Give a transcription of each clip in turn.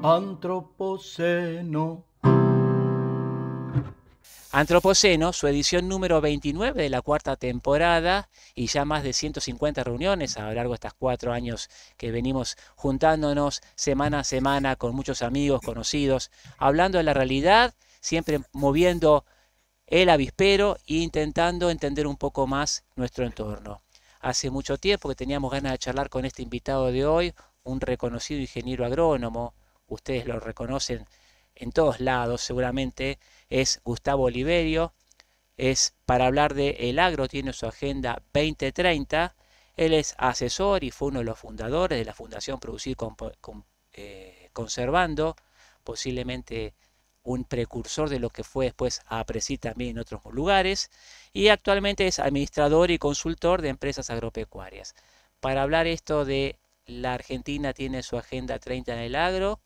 Antropoceno. Antropoceno, su edición número 29 de la cuarta temporada y ya más de 150 reuniones a lo largo de estos 4 años que venimos juntándonos semana a semana con muchos amigos, conocidos, hablando de la realidad, siempre moviendo el avispero e intentando entender un poco más nuestro entorno. Hace mucho tiempo que teníamos ganas de charlar con este invitado de hoy, un reconocido ingeniero agrónomo, ustedes lo reconocen en todos lados seguramente, es Gustavo Oliverio, es para hablar de el agro, tiene su agenda 2030, él es asesor y fue uno de los fundadores de la Fundación Producir Conservando, posiblemente un precursor de lo que fue después APRESID también en otros lugares, y actualmente es administrador y consultor de empresas agropecuarias. Para hablar esto de la Argentina tiene su agenda 30 en el agro,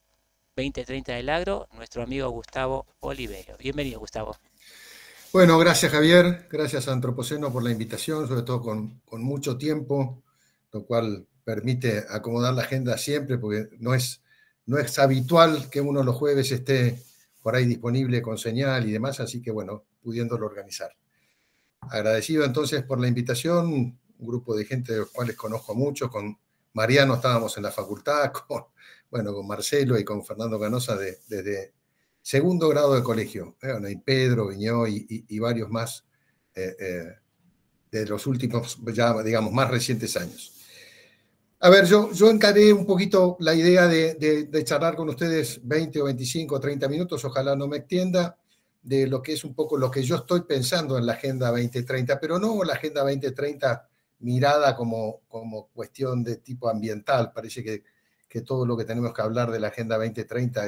2030 del agro, nuestro amigo Gustavo Oliverio. Bienvenido, Gustavo. Bueno, gracias Javier, gracias a Antropoceno por la invitación, sobre todo con mucho tiempo, lo cual permite acomodar la agenda siempre, porque no es habitual que uno los jueves esté por ahí disponible con señal y demás, así que bueno, pudiéndolo organizar. Agradecido entonces por la invitación, un grupo de gente de los cuales conozco mucho, con Mariano estábamos en la facultad, con Marcelo y con Fernando Canosa desde segundo grado de colegio, y Pedro, Viñó y varios más de los últimos, ya digamos, más recientes años. A ver, yo encaré un poquito la idea de charlar con ustedes 20 o 25 o 30 minutos, ojalá no me extienda, de lo que es un poco lo que yo estoy pensando en la Agenda 2030, pero no la Agenda 2030 mirada como cuestión de tipo ambiental. Parece que todo lo que tenemos que hablar de la Agenda 2030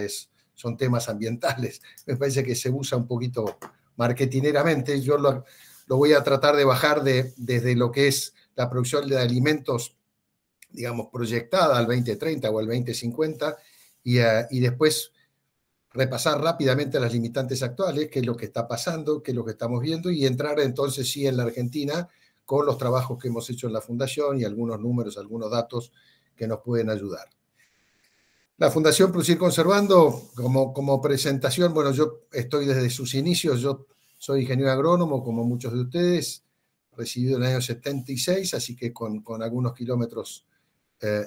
son temas ambientales. Me parece que se usa un poquito marketineramente. Yo lo voy a tratar de bajar desde lo que es la producción de alimentos, digamos, proyectada al 2030 o al 2050 y después repasar rápidamente las limitantes actuales, qué es lo que está pasando, qué es lo que estamos viendo y entrar entonces sí en la Argentina con los trabajos que hemos hecho en la Fundación y algunos números, algunos datos que nos pueden ayudar. La Fundación Producir Conservando, como presentación, bueno, yo estoy desde sus inicios, yo soy ingeniero agrónomo, como muchos de ustedes, recibido en el año 76, así que con algunos kilómetros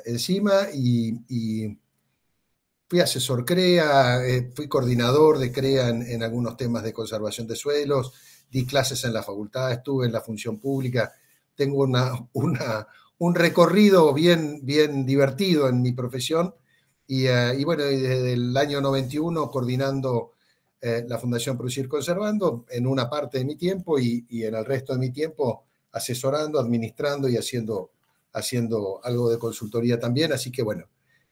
encima, y fui asesor CREA, fui coordinador de CREA en algunos temas de conservación de suelos, di clases en la facultad, estuve en la función pública, tengo un recorrido bien divertido en mi profesión, y bueno, desde el año 91 coordinando la Fundación Producir Conservando en una parte de mi tiempo y en el resto de mi tiempo asesorando, administrando y haciendo algo de consultoría también, así que bueno,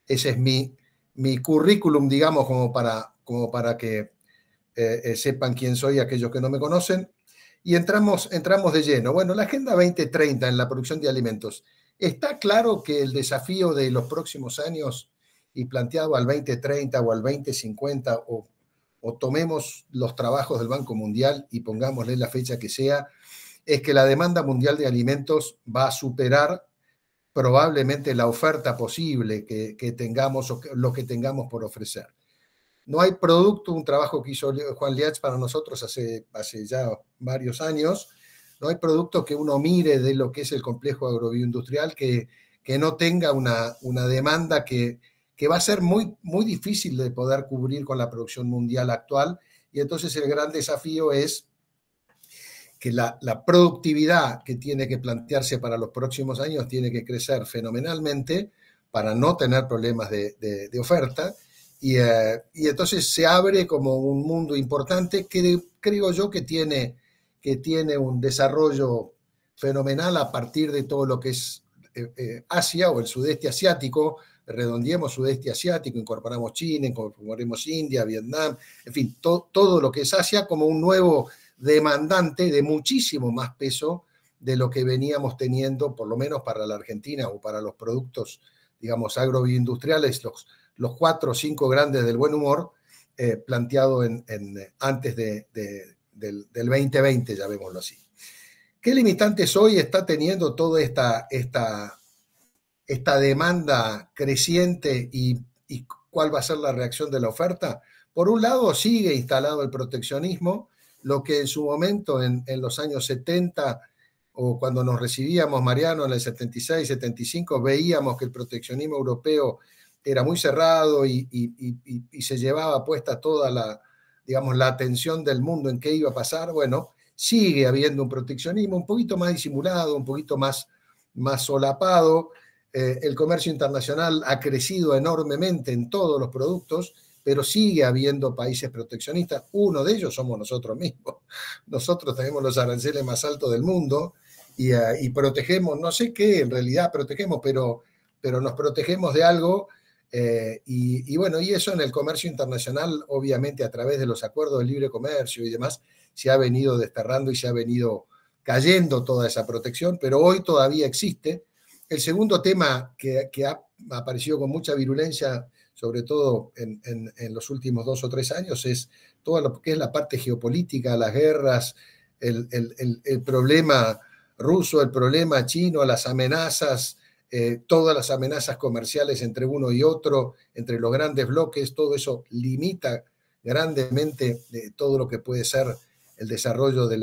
ese es mi currículum, digamos, como para que sepan quién soy aquellos que no me conocen. Y entramos de lleno. Bueno, la Agenda 2030 en la producción de alimentos. Está claro que el desafío de los próximos años y planteado al 2030 o al 2050 o tomemos los trabajos del Banco Mundial y pongámosle la fecha que sea, es que la demanda mundial de alimentos va a superar probablemente la oferta posible que tengamos o lo que tengamos por ofrecer. No hay producto, un trabajo que hizo Juan Liach para nosotros hace ya varios años, no hay producto que uno mire de lo que es el complejo agrobioindustrial que no tenga una demanda que va a ser muy difícil de poder cubrir con la producción mundial actual, y entonces el gran desafío es que la productividad que tiene que plantearse para los próximos años tiene que crecer fenomenalmente para no tener problemas de oferta, y entonces se abre como un mundo importante que creo yo que tiene un desarrollo fenomenal a partir de todo lo que es Asia o el sudeste asiático. Redondeemos sudeste asiático, incorporamos China, incorporemos India, Vietnam, en fin, todo lo que es Asia como un nuevo demandante de muchísimo más peso de lo que veníamos teniendo, por lo menos para la Argentina o para los productos, digamos, agroindustriales, los 4 o 5 grandes del buen humor, planteado antes del 2020, llamémoslo así. ¿Qué limitantes hoy está teniendo toda esta demanda creciente y cuál va a ser la reacción de la oferta. Por un lado, sigue instalado el proteccionismo, lo que en su momento, en los años 70, o cuando nos recibíamos, Mariano, en el 76, 75, veíamos que el proteccionismo europeo era muy cerrado y se llevaba puesta toda la, digamos, la atención del mundo en qué iba a pasar. Bueno, sigue habiendo un proteccionismo un poquito más disimulado, un poquito más solapado. El comercio internacional ha crecido enormemente en todos los productos, pero sigue habiendo países proteccionistas. Uno de ellos somos nosotros mismos. Nosotros tenemos los aranceles más altos del mundo y protegemos, no sé qué en realidad protegemos, pero nos protegemos de algo. Y bueno, y eso en el comercio internacional, obviamente a través de los acuerdos de libre comercio y demás, se ha venido desterrando y se ha venido cayendo toda esa protección, pero hoy todavía existe. El segundo tema que ha aparecido con mucha virulencia, sobre todo en los últimos 2 o 3 años, es todo lo que es la parte geopolítica, las guerras, el problema ruso, el problema chino, las amenazas, todas las amenazas comerciales entre uno y otro, entre los grandes bloques, todo eso limita grandemente todo lo que puede ser el desarrollo de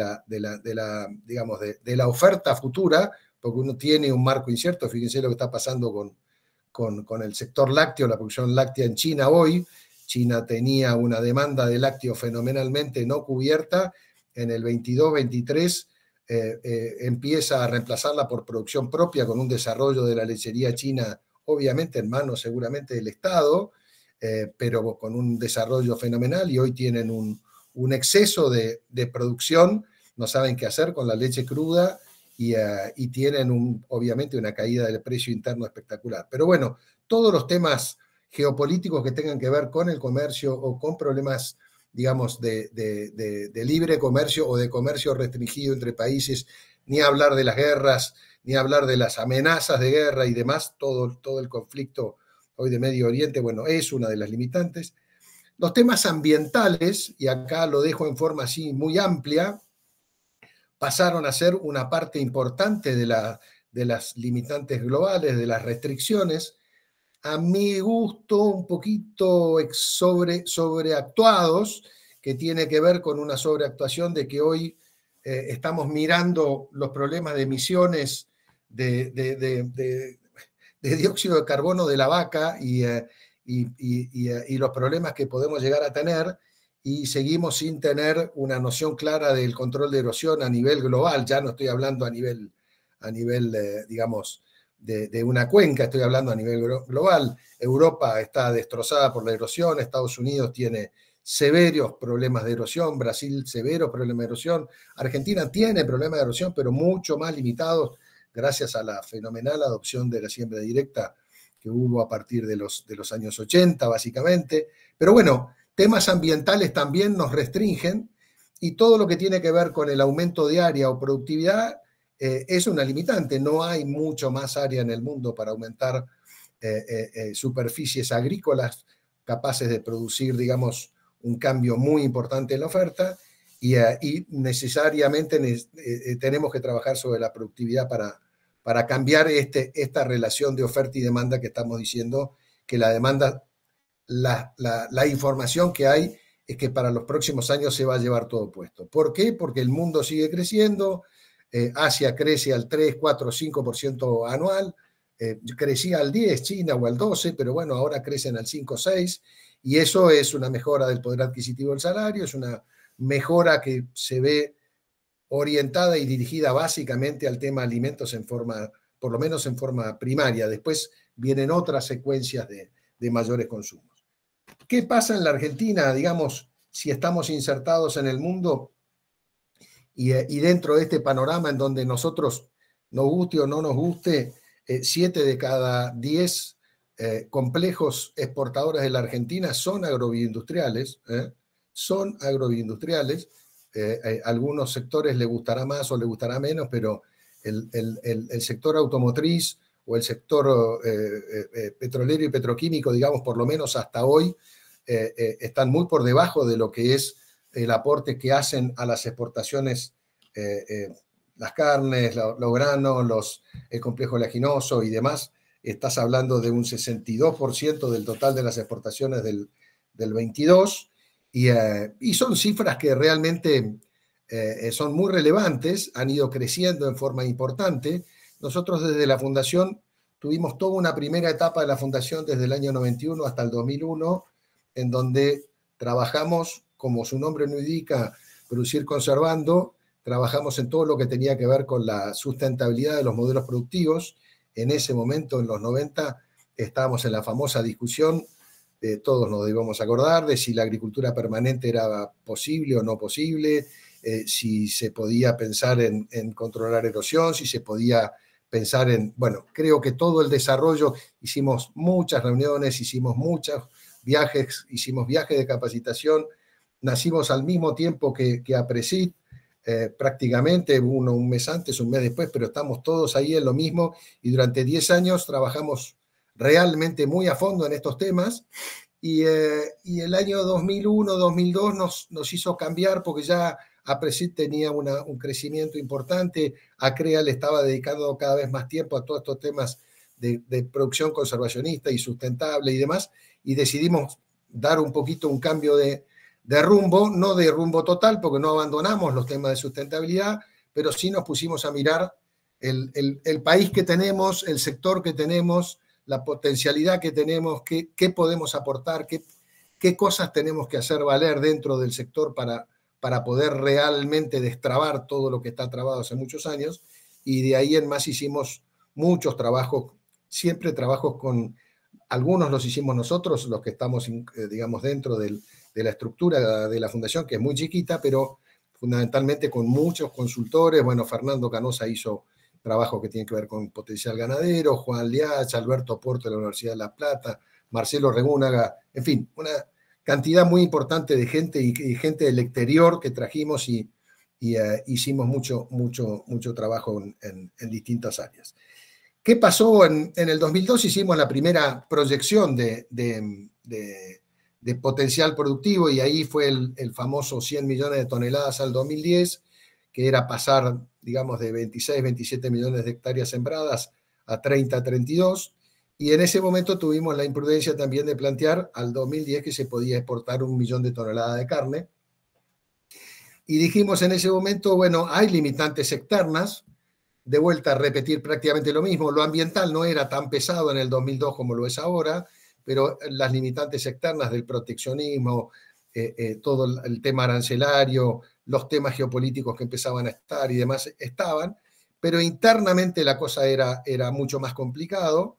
la oferta futura, porque uno tiene un marco incierto. Fíjense lo que está pasando con el sector lácteo, la producción láctea en China hoy. China tenía una demanda de lácteos fenomenalmente no cubierta. En el 22-23 empieza a reemplazarla por producción propia con un desarrollo de la lechería china, obviamente en manos seguramente del Estado, pero con un desarrollo fenomenal, y hoy tienen un exceso de producción, no saben qué hacer con la leche cruda y tienen obviamente una caída del precio interno espectacular. Pero bueno, todos los temas geopolíticos que tengan que ver con el comercio o con problemas, digamos, de libre comercio o de comercio restringido entre países, ni hablar de las guerras, ni hablar de las amenazas de guerra y demás, todo el conflicto hoy de Medio Oriente, bueno, es una de las limitantes. Los temas ambientales, y acá lo dejo en forma así muy amplia, pasaron a ser una parte importante de las limitantes globales, de las restricciones. A mi gusto, un poquito sobreactuados, que tiene que ver con una sobreactuación de que hoy estamos mirando los problemas de emisiones de dióxido de carbono de la vaca y los problemas que podemos llegar a tener, y seguimos sin tener una noción clara del control de erosión a nivel global. Ya no estoy hablando a nivel digamos, de una cuenca, estoy hablando a nivel global. Europa está destrozada por la erosión, Estados Unidos tiene severos problemas de erosión, Brasil severos problemas de erosión, Argentina tiene problemas de erosión, pero mucho más limitados gracias a la fenomenal adopción de la siembra directa que hubo a partir de los años 80, básicamente. Pero bueno, temas ambientales también nos restringen, y todo lo que tiene que ver con el aumento de área o productividad es una limitante. No hay mucho más área en el mundo para aumentar superficies agrícolas capaces de producir, digamos, un cambio muy importante en la oferta, y necesariamente tenemos que trabajar sobre la productividad para cambiar esta relación de oferta y demanda que estamos diciendo, que la demanda, la información que hay es que para los próximos años se va a llevar todo puesto. ¿Por qué? Porque el mundo sigue creciendo, Asia crece al 3, 4, 5% anual, crecía al 10, China, o al 12, pero bueno, ahora crecen al 5, 6, y eso es una mejora del poder adquisitivo del salario, es una mejora que se ve orientada y dirigida básicamente al tema alimentos por lo menos en forma primaria. Después vienen otras secuencias de mayores consumos. ¿Qué pasa en la Argentina, digamos, si estamos insertados en el mundo y dentro de este panorama en donde nosotros, nos guste o no nos guste, 7 de cada 10 complejos exportadores de la Argentina son agroindustriales, son agroindustriales. Algunos sectores le gustará más o le gustará menos, pero el sector automotriz o el sector petrolero y petroquímico, digamos, por lo menos hasta hoy, están muy por debajo de lo que es el aporte que hacen a las exportaciones las carnes, los granos, el complejo oleaginoso y demás. estás hablando de un 62% del total de las exportaciones del 22, y son cifras que realmente son muy relevantes, han ido creciendo en forma importante. Nosotros desde la Fundación tuvimos toda una primera etapa de la Fundación desde el año 91 hasta el 2001, en donde trabajamos, como su nombre lo indica, producir conservando, trabajamos en todo lo que tenía que ver con la sustentabilidad de los modelos productivos. En ese momento, en los 90, estábamos en la famosa discusión, todos nos debemos acordar, de si la agricultura permanente era posible o no posible, si se podía pensar en controlar erosión, si se podía pensar en, bueno, creo que todo el desarrollo, hicimos muchas reuniones, hicimos muchos viajes, hicimos viajes de capacitación, nacimos al mismo tiempo que APRESID, prácticamente uno un mes antes, un mes después, pero estamos todos ahí en lo mismo, y durante 10 años trabajamos realmente muy a fondo en estos temas, y el año 2001-2002 nos hizo cambiar porque ya APRESID tenía un crecimiento importante, ACREA le estaba dedicando cada vez más tiempo a todos estos temas de producción conservacionista y sustentable y demás, y decidimos dar un poquito un cambio de rumbo, no de rumbo total, porque no abandonamos los temas de sustentabilidad, pero sí nos pusimos a mirar el país que tenemos, el sector que tenemos, la potencialidad que tenemos, qué podemos aportar, qué cosas tenemos que hacer valer dentro del sector para poder realmente destrabar todo lo que está trabado hace muchos años, y de ahí en más hicimos muchos trabajos, siempre trabajos con, algunos los hicimos nosotros, los que estamos, digamos, dentro de la estructura de la Fundación, que es muy chiquita, pero fundamentalmente con muchos consultores. Bueno, Fernando Canosa hizo trabajo que tiene que ver con potencial ganadero, Juan Liach, Alberto Porto de la Universidad de La Plata, Marcelo Regúnaga, en fin, una cantidad muy importante de gente y gente del exterior que trajimos, y hicimos mucho trabajo en distintas áreas. ¿Qué pasó en el 2002? Hicimos la primera proyección de potencial productivo, y ahí fue el famoso 100 millones de toneladas al 2010, que era pasar, digamos, de 26, 27 millones de hectáreas sembradas a 30, 32, y en ese momento tuvimos la imprudencia también de plantear al 2010 que se podía exportar 1 millón de toneladas de carne, y dijimos en ese momento, bueno, hay limitantes externas, de vuelta a repetir prácticamente lo mismo, lo ambiental no era tan pesado en el 2002 como lo es ahora, pero las limitantes externas del proteccionismo, todo el tema arancelario, los temas geopolíticos que empezaban a estar y demás estaban, pero internamente la cosa era mucho más complicado.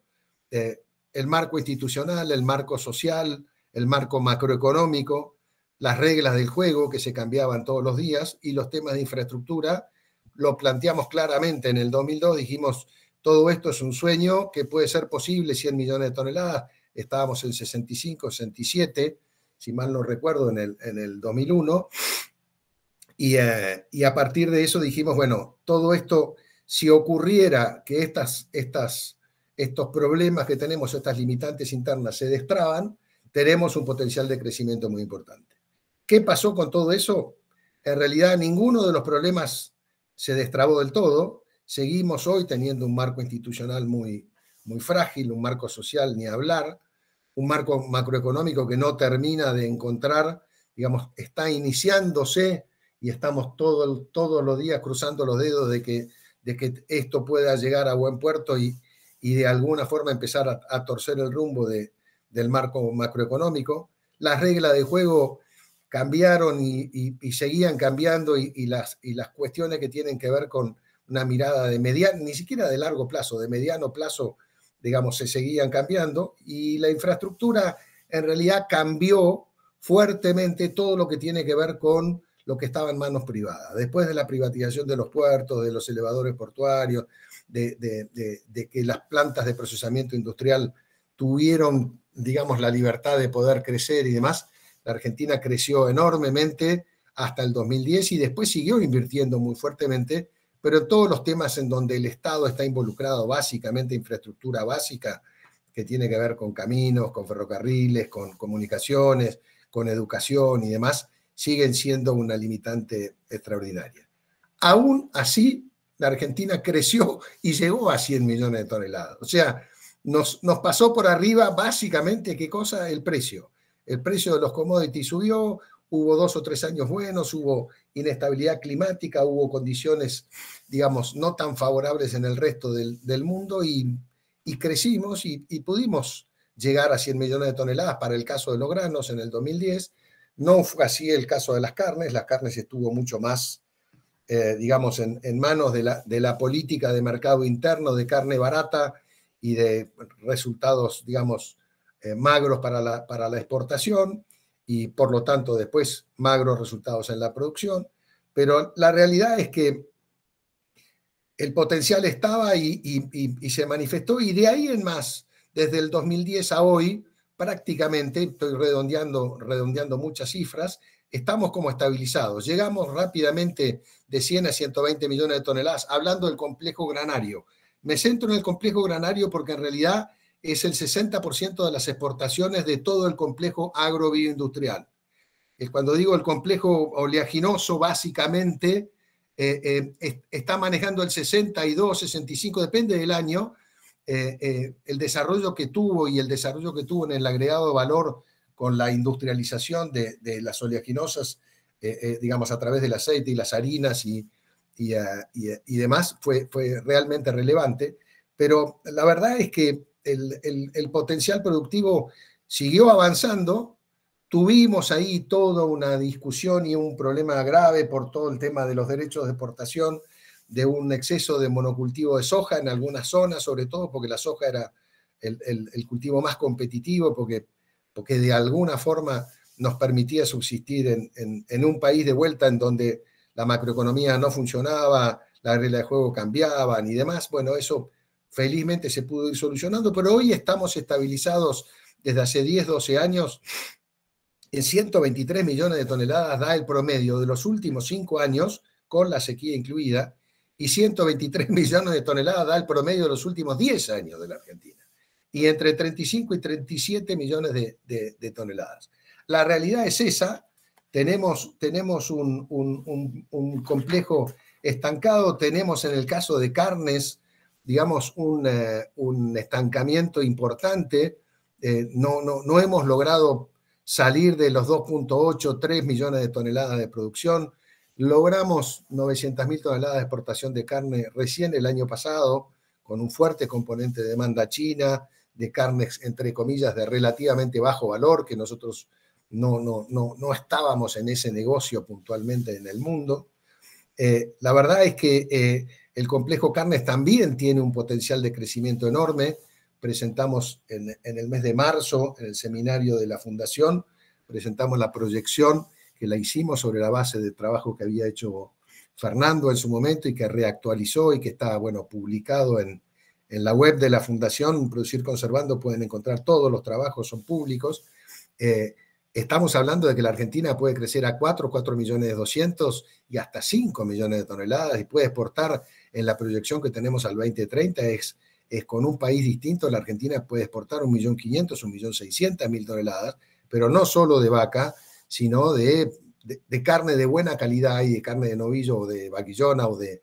El marco institucional, el marco social, el marco macroeconómico, las reglas del juego que se cambiaban todos los días, y los temas de infraestructura, lo planteamos claramente en el 2002, dijimos, todo esto es un sueño que puede ser posible, 100 millones de toneladas, estábamos en 65, 67, si mal no recuerdo, en el 2001, y a partir de eso dijimos, bueno, todo esto, si ocurriera que estos problemas que tenemos, estas limitantes internas se destraban, tenemos un potencial de crecimiento muy importante. ¿Qué pasó con todo eso? En realidad ninguno de los problemas se destrabó del todo. Seguimos hoy teniendo un marco institucional muy frágil, un marco social ni hablar, un marco macroeconómico que no termina de encontrar, digamos, está iniciándose, y estamos todos los días cruzando los dedos de que esto pueda llegar a buen puerto y de alguna forma empezar a torcer el rumbo del marco macroeconómico. Las reglas de juego cambiaron y seguían cambiando, y las cuestiones que tienen que ver con una mirada de mediano, ni siquiera de largo plazo, de mediano plazo, digamos, se seguían cambiando, y la infraestructura en realidad cambió fuertemente todo lo que tiene que ver con lo que estaba en manos privadas. Después de la privatización de los puertos, de los elevadores portuarios, de que las plantas de procesamiento industrial tuvieron, digamos, la libertad de poder crecer y demás, la Argentina creció enormemente hasta el 2010 y después siguió invirtiendo muy fuertemente, pero en todos los temas en donde el Estado está involucrado, básicamente infraestructura básica, que tiene que ver con caminos, con ferrocarriles, con comunicaciones, con educación y demás, siguen siendo una limitante extraordinaria. Aún así, la Argentina creció y llegó a 100 millones de toneladas. O sea, nos pasó por arriba básicamente, ¿qué cosa? El precio. El precio de los commodities subió, hubo 2 o 3 años buenos, hubo inestabilidad climática, hubo condiciones, digamos, no tan favorables en el resto del mundo y crecimos y pudimos llegar a 100 millones de toneladas para el caso de los granos en el 2010. No fue así el caso de las carnes estuvo mucho más, digamos, en manos de la política de mercado interno de carne barata y de resultados, digamos, magros para la exportación y por lo tanto después magros resultados en la producción. Pero la realidad es que el potencial estaba y se manifestó y de ahí en más, desde el 2010 a hoy, prácticamente, estoy redondeando muchas cifras, estamos como estabilizados. Llegamos rápidamente de 100 a 120 millones de toneladas, hablando del complejo granario. Me centro en el complejo granario porque en realidad es el 60% de las exportaciones de todo el complejo agrobioindustrial. Cuando digo el complejo oleaginoso, básicamente está manejando el 62, 65, depende del año, el desarrollo que tuvo y el desarrollo que tuvo en el agregado de valor con la industrialización de las oleaginosas, digamos, a través del aceite y las harinas y demás, fue realmente relevante. Pero la verdad es que el potencial productivo siguió avanzando. Tuvimos ahí toda una discusión y un problema grave por todo el tema de los derechos de exportación, de un exceso de monocultivo de soja en algunas zonas, sobre todo porque la soja era el cultivo más competitivo, porque de alguna forma nos permitía subsistir en un país de vuelta en donde la macroeconomía no funcionaba, las reglas de juego cambiaban y demás. Bueno, eso felizmente se pudo ir solucionando, pero hoy estamos estabilizados desde hace 10, 12 años en 123 millones de toneladas, da el promedio de los últimos 5 años, con la sequía incluida, y 123 millones de toneladas da el promedio de los últimos 10 años de la Argentina. Y entre 35 y 37 millones de toneladas. La realidad es esa, tenemos un complejo estancado, tenemos en el caso de carnes, digamos, un estancamiento importante, no hemos logrado salir de los 2.8, 3 millones de toneladas de producción. Logramos 900.000 toneladas de exportación de carne recién el año pasado, con un fuerte componente de demanda china, de carnes, entre comillas, de relativamente bajo valor, que nosotros no estábamos en ese negocio puntualmente en el mundo. La verdad es que el complejo carnes también tiene un potencial de crecimiento enorme. Presentamos en el mes de marzo, en el seminario de la Fundación, presentamos la proyección que la hicimos sobre la base de trabajo que había hecho Fernando en su momento y que reactualizó y que está, bueno, publicado en la web de la Fundación Producir Conservando. Pueden encontrar todos los trabajos, son públicos. Estamos hablando de que la Argentina puede crecer a 4 millones 200 y hasta 5 millones de toneladas y puede exportar en la proyección que tenemos al 2030 es con un país distinto. La Argentina puede exportar 1.500.000, 1.600.000 toneladas, pero no solo de vaca, sino de carne de buena calidad y de carne de novillo o de vaquillona o de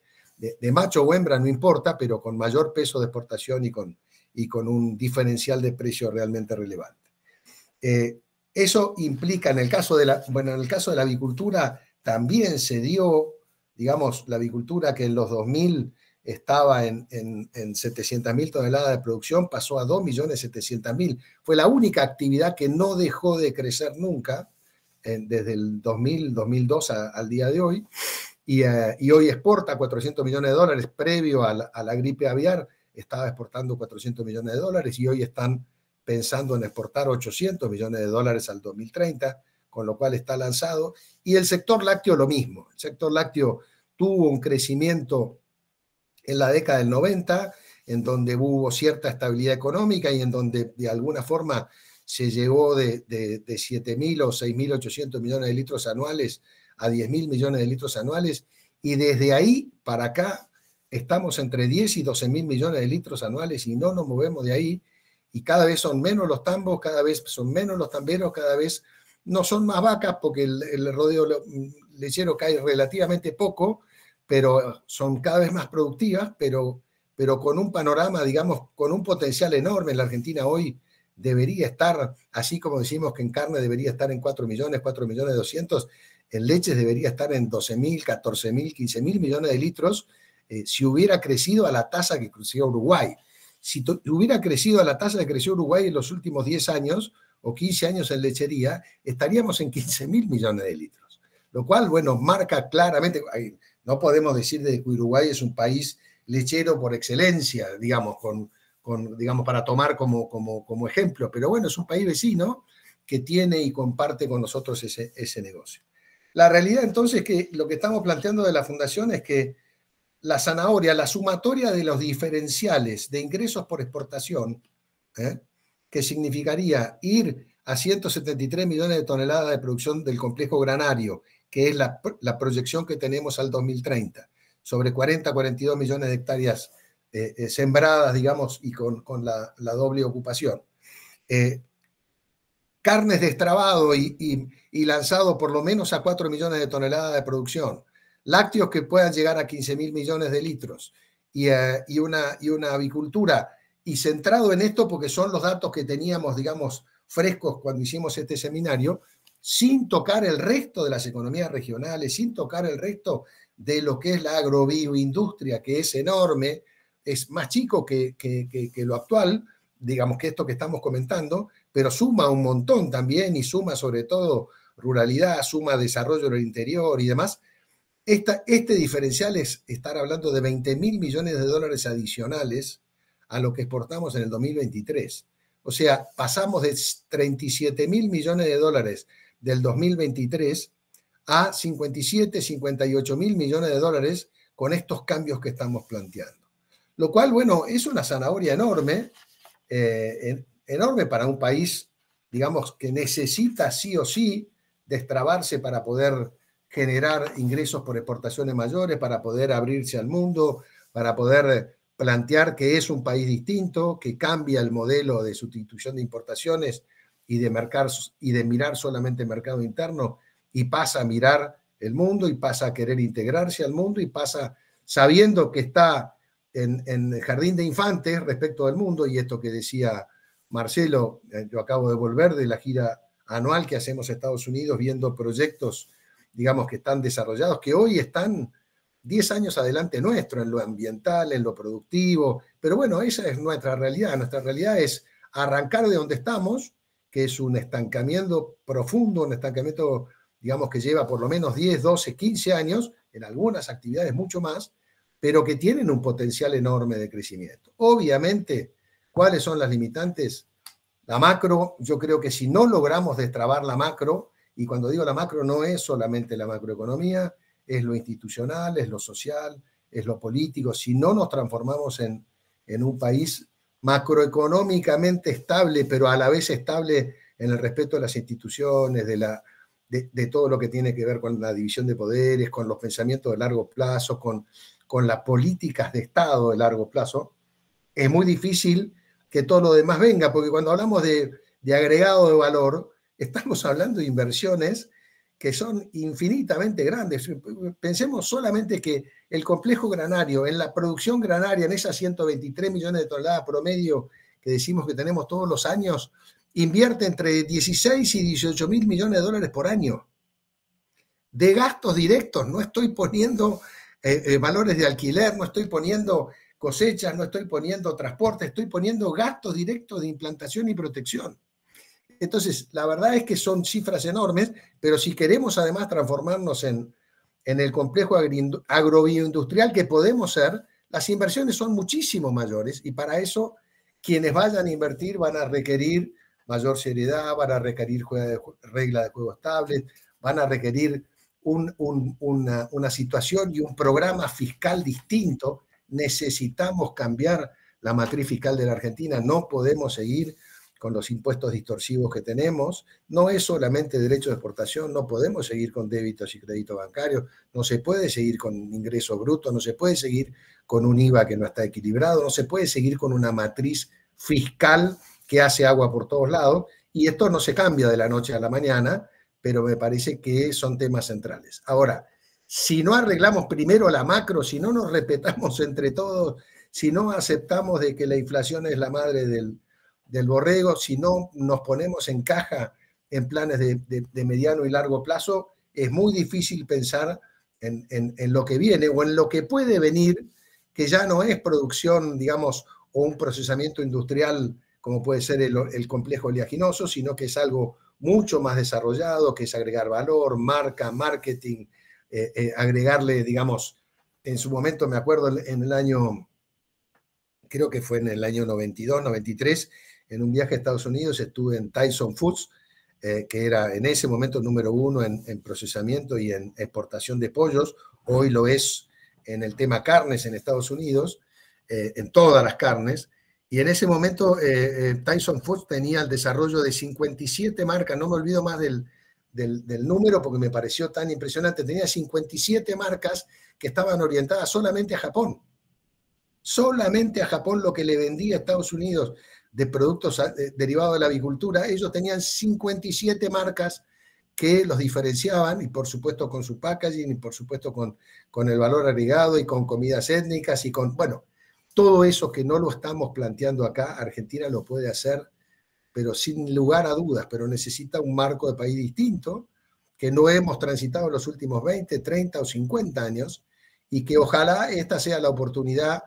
macho o hembra, no importa, pero con mayor peso de exportación y con un diferencial de precio realmente relevante. Eso implica, en el caso de la avicultura, también se dio, digamos, la avicultura que en los 2000 estaba en 700.000 toneladas de producción, pasó a 2.700.000. Fue la única actividad que no dejó de crecer nunca, desde el 2000, 2002 al día de hoy, y hoy exporta 400 millones de dólares. Previo a la gripe aviar estaba exportando 400 millones de dólares y hoy están pensando en exportar 800 millones de dólares al 2030, con lo cual está lanzado. Y el sector lácteo lo mismo. El sector lácteo tuvo un crecimiento en la década del 90, en donde hubo cierta estabilidad económica y en donde de alguna forma se llegó de 7.000 o 6.800 millones de litros anuales a 10.000 millones de litros anuales, y desde ahí para acá estamos entre 10 y 12.000 millones de litros anuales y no nos movemos de ahí, y cada vez son menos los tambos, cada vez son menos los tamberos, cada vez no son más vacas porque el rodeo lechero cae relativamente poco, pero son cada vez más productivas, pero pero con un panorama, digamos, con un potencial enorme. La Argentina hoy debería estar, así como decimos que en carne debería estar en 4 millones, 4 millones 200, en leches debería estar en 12.000, 14.000, 15.000 millones de litros, si hubiera crecido a la tasa que creció Uruguay. Si hubiera crecido a la tasa que creció Uruguay en los últimos 10 años o 15 años en lechería, estaríamos en 15.000 millones de litros. Lo cual, bueno, marca claramente, no podemos decir de que Uruguay es un país lechero por excelencia, digamos, digamos para tomar como ejemplo, pero bueno, es un país vecino que tiene y comparte con nosotros ese negocio. La realidad entonces que lo que estamos planteando de la Fundación es que la zanahoria, la sumatoria de los diferenciales de ingresos por exportación, que significaría ir a 173 millones de toneladas de producción del complejo granario, que es la proyección que tenemos al 2030, sobre 40, 42 millones de hectáreas sembradas, digamos, y con la doble ocupación. Carnes destrabado y lanzado por lo menos a 4 millones de toneladas de producción. Lácteos que puedan llegar a 15.000 millones de litros. Y una avicultura. Y centrado en esto porque son los datos que teníamos, digamos, frescos cuando hicimos este seminario, sin tocar el resto de las economías regionales, sin tocar el resto de lo que es la agrobioindustria, que es enorme, es más chico que lo actual, digamos que esto que estamos comentando, pero suma un montón también y suma sobre todo ruralidad, suma desarrollo del interior y demás. Este diferencial es estar hablando de 20.000 millones de dólares adicionales a lo que exportamos en el 2023. O sea, pasamos de 37.000 millones de dólares del 2023 a 57, 58.000 millones de dólares con estos cambios que estamos planteando. Lo cual, bueno, es una zanahoria enorme, enorme para un país, digamos, que necesita sí o sí destrabarse para poder generar ingresos por exportaciones mayores, para poder abrirse al mundo, para poder plantear que es un país distinto, que cambia el modelo de sustitución de importaciones y de mirar solamente el mercado interno y pasa a mirar el mundo y pasa a querer integrarse al mundo y pasa sabiendo que está en el jardín de infantes respecto al mundo, y esto que decía Marcelo, yo acabo de volver de la gira anual que hacemos a Estados Unidos viendo proyectos, digamos, que están desarrollados, que hoy están 10 años adelante nuestro, en lo ambiental, en lo productivo, pero bueno, esa es nuestra realidad es arrancar de donde estamos, que es un estancamiento profundo, un estancamiento, digamos, que lleva por lo menos 10, 12, 15 años, en algunas actividades mucho más, pero que tienen un potencial enorme de crecimiento. Obviamente, ¿cuáles son las limitantes? La macro, yo creo que si no logramos destrabar la macro, y cuando digo la macro no es solamente la macroeconomía, es lo institucional, es lo social, es lo político. Si no nos transformamos en un país macroeconómicamente estable, pero a la vez estable en el respeto de las instituciones, de todo lo que tiene que ver con la división de poderes, con los pensamientos de largo plazo, con las políticas de Estado de largo plazo, es muy difícil que todo lo demás venga, porque cuando hablamos de agregado de valor, estamos hablando de inversiones que son infinitamente grandes. Pensemos solamente que el complejo granario, en la producción granaria, en esas 123 millones de toneladas promedio que decimos que tenemos todos los años, invierte entre 16 y 18 mil millones de dólares por año. De gastos directos, no estoy poniendo valores de alquiler, no estoy poniendo cosechas, no estoy poniendo transporte, estoy poniendo gastos directos de implantación y protección. Entonces, la verdad es que son cifras enormes, pero si queremos además transformarnos en el complejo agrobioindustrial que podemos ser, las inversiones son muchísimo mayores y para eso quienes vayan a invertir van a requerir mayor seriedad, van a requerir reglas de juego estables, van a requerir una situación y un programa fiscal distinto. Necesitamos cambiar la matriz fiscal de la Argentina, no podemos seguir con los impuestos distorsivos que tenemos. No es solamente derecho de exportación, no podemos seguir con débitos y créditos bancarios, no se puede seguir con ingresos brutos, no se puede seguir con un IVA que no está equilibrado, no se puede seguir con una matriz fiscal que hace agua por todos lados, y esto no se cambia de la noche a la mañana, pero me parece que son temas centrales. Ahora, si no arreglamos primero la macro, si no nos respetamos entre todos, si no aceptamos de que la inflación es la madre del borrego, si no nos ponemos en caja en planes de mediano y largo plazo, es muy difícil pensar en lo que viene o en lo que puede venir, que ya no es producción, digamos, o un procesamiento industrial como puede ser el complejo oleaginoso, sino que es algo mucho más desarrollado, que es agregar valor, marca, marketing, agregarle, digamos, en su momento, me acuerdo en el año, creo que fue en el año 92, 93, en un viaje a Estados Unidos estuve en Tyson Foods, que era en ese momento número uno en procesamiento y en exportación de pollos, hoy lo es en el tema carnes en Estados Unidos, en todas las carnes, y en ese momento Tyson Foods tenía el desarrollo de 57 marcas, no me olvido más del número porque me pareció tan impresionante, tenía 57 marcas que estaban orientadas solamente a Japón. Solamente a Japón lo que le vendía a Estados Unidos de productos derivados de la avicultura, ellos tenían 57 marcas que los diferenciaban y por supuesto con su packaging y por supuesto con el valor agregado y con comidas étnicas y con, bueno, todo eso que no lo estamos planteando acá, Argentina lo puede hacer, pero sin lugar a dudas, pero necesita un marco de país distinto que no hemos transitado en los últimos 20, 30 o 50 años y que ojalá esta sea la oportunidad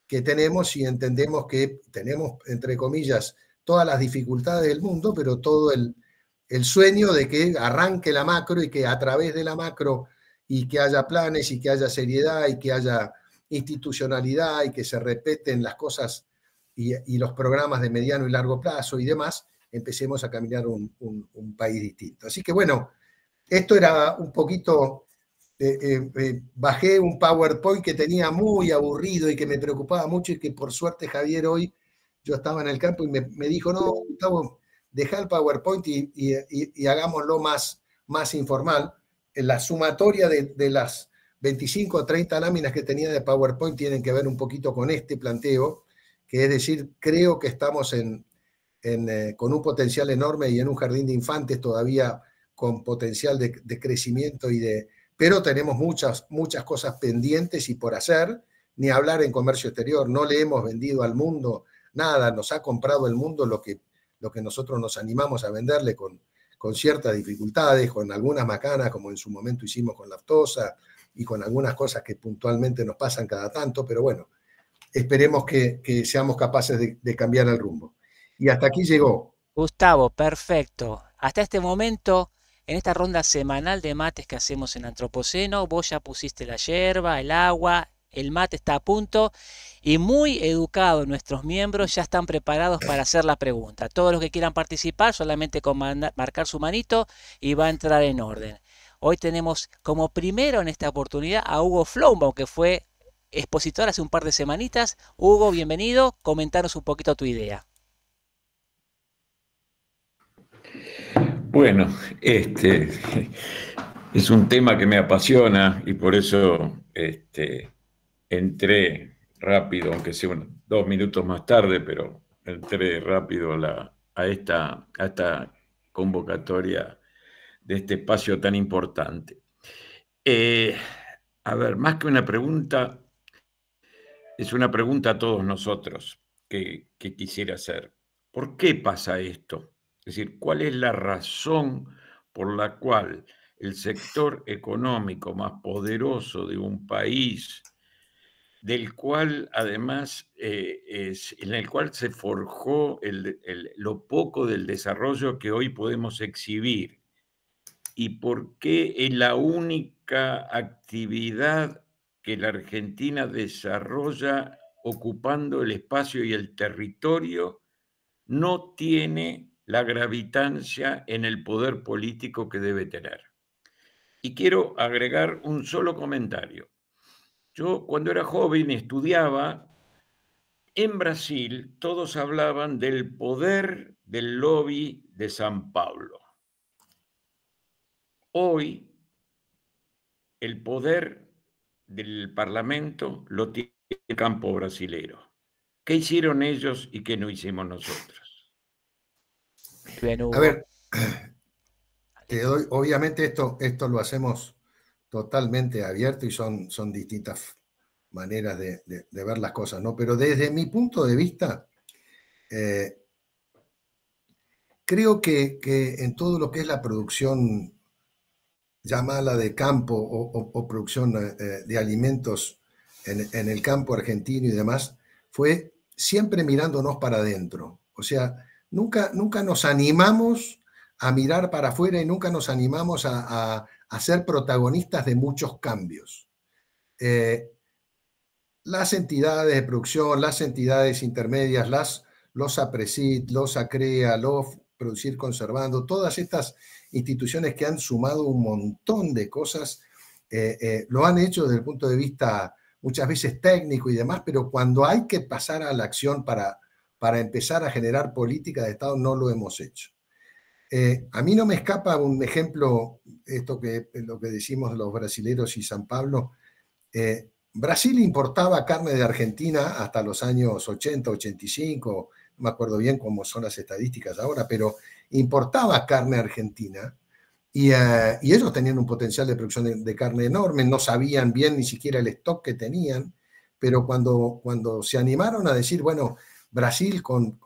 que tenemos y entendemos que tenemos, entre comillas, todas las dificultades del mundo, pero todo el sueño de que arranque la macro y que a través de la macro y que haya planes y que haya seriedad y que haya institucionalidad y que se repeten las cosas y los programas de mediano y largo plazo y demás, empecemos a caminar un país distinto. Así que bueno, esto era un poquito, bajé un PowerPoint que tenía muy aburrido y que me preocupaba mucho y que por suerte Javier hoy, yo estaba en el campo y me dijo, no, Gustavo, deja el PowerPoint y hagámoslo más informal. La sumatoria de las 25 o 30 láminas que tenía de PowerPoint tienen que ver un poquito con este planteo, que es decir, creo que estamos con un potencial enorme y en un jardín de infantes todavía con potencial de crecimiento pero tenemos muchas cosas pendientes y por hacer, ni hablar en comercio exterior, no le hemos vendido al mundo nada, nos ha comprado el mundo lo que nosotros nos animamos a venderle con ciertas dificultades, con algunas macanas, como en su momento hicimos con lactosa, y con algunas cosas que puntualmente nos pasan cada tanto, pero bueno, esperemos que seamos capaces de cambiar el rumbo. Y hasta aquí llegó. Gustavo, perfecto. Hasta este momento, en esta ronda semanal de mates que hacemos en Antropoceno, vos ya pusiste la yerba, el agua, el mate está a punto y muy educados nuestros miembros ya están preparados para hacer la pregunta. Todos los que quieran participar, solamente con marcar su manito y va a entrar en orden. Hoy tenemos como primero en esta oportunidad a Hugo Floumbaum, que fue expositor hace un par de semanitas. Hugo, bienvenido. Comentanos un poquito tu idea. Bueno, es un tema que me apasiona y por eso entré rápido, aunque sea 2 minutos más tarde, pero entré rápido a esta convocatoria de este espacio tan importante. A ver, más que una pregunta, es una pregunta a todos nosotros que quisiera hacer. ¿Por qué pasa esto? Es decir, ¿cuál es la razón por la cual el sector económico más poderoso de un país, del cual además en el cual se forjó lo poco del desarrollo que hoy podemos exhibir, y por qué es la única actividad que la Argentina desarrolla ocupando el espacio y el territorio, no tiene la gravitancia en el poder político que debe tener? Y quiero agregar un solo comentario. Yo cuando era joven estudiaba, en Brasil todos hablaban del poder del lobby de San Paulo. Hoy el poder del Parlamento lo tiene el campo brasilero. ¿Qué hicieron ellos y qué no hicimos nosotros? Bien, A Hugo. ver, obviamente esto lo hacemos totalmente abierto y son distintas maneras de ver las cosas, ¿no? Pero desde mi punto de vista, creo que en todo lo que es la producción, llamada de campo o producción de alimentos en el campo argentino y demás, fue siempre mirándonos para adentro. O sea, nunca nos animamos a mirar para afuera y nunca nos animamos a ser protagonistas de muchos cambios. Las entidades de producción, las entidades intermedias, los APRESID, los ACREA, los Producir Conservando, todas estas instituciones que han sumado un montón de cosas, lo han hecho desde el punto de vista muchas veces técnico y demás, pero cuando hay que pasar a la acción para empezar a generar política de Estado, no lo hemos hecho. A mí no me escapa un ejemplo, esto que lo que decimos los brasileros y San Pablo. Brasil importaba carne de Argentina hasta los años 80, 85, no me acuerdo bien cómo son las estadísticas ahora, pero importaba carne argentina y ellos tenían un potencial de producción de carne enorme, no sabían bien ni siquiera el stock que tenían, pero cuando se animaron a decir, bueno, Brasil con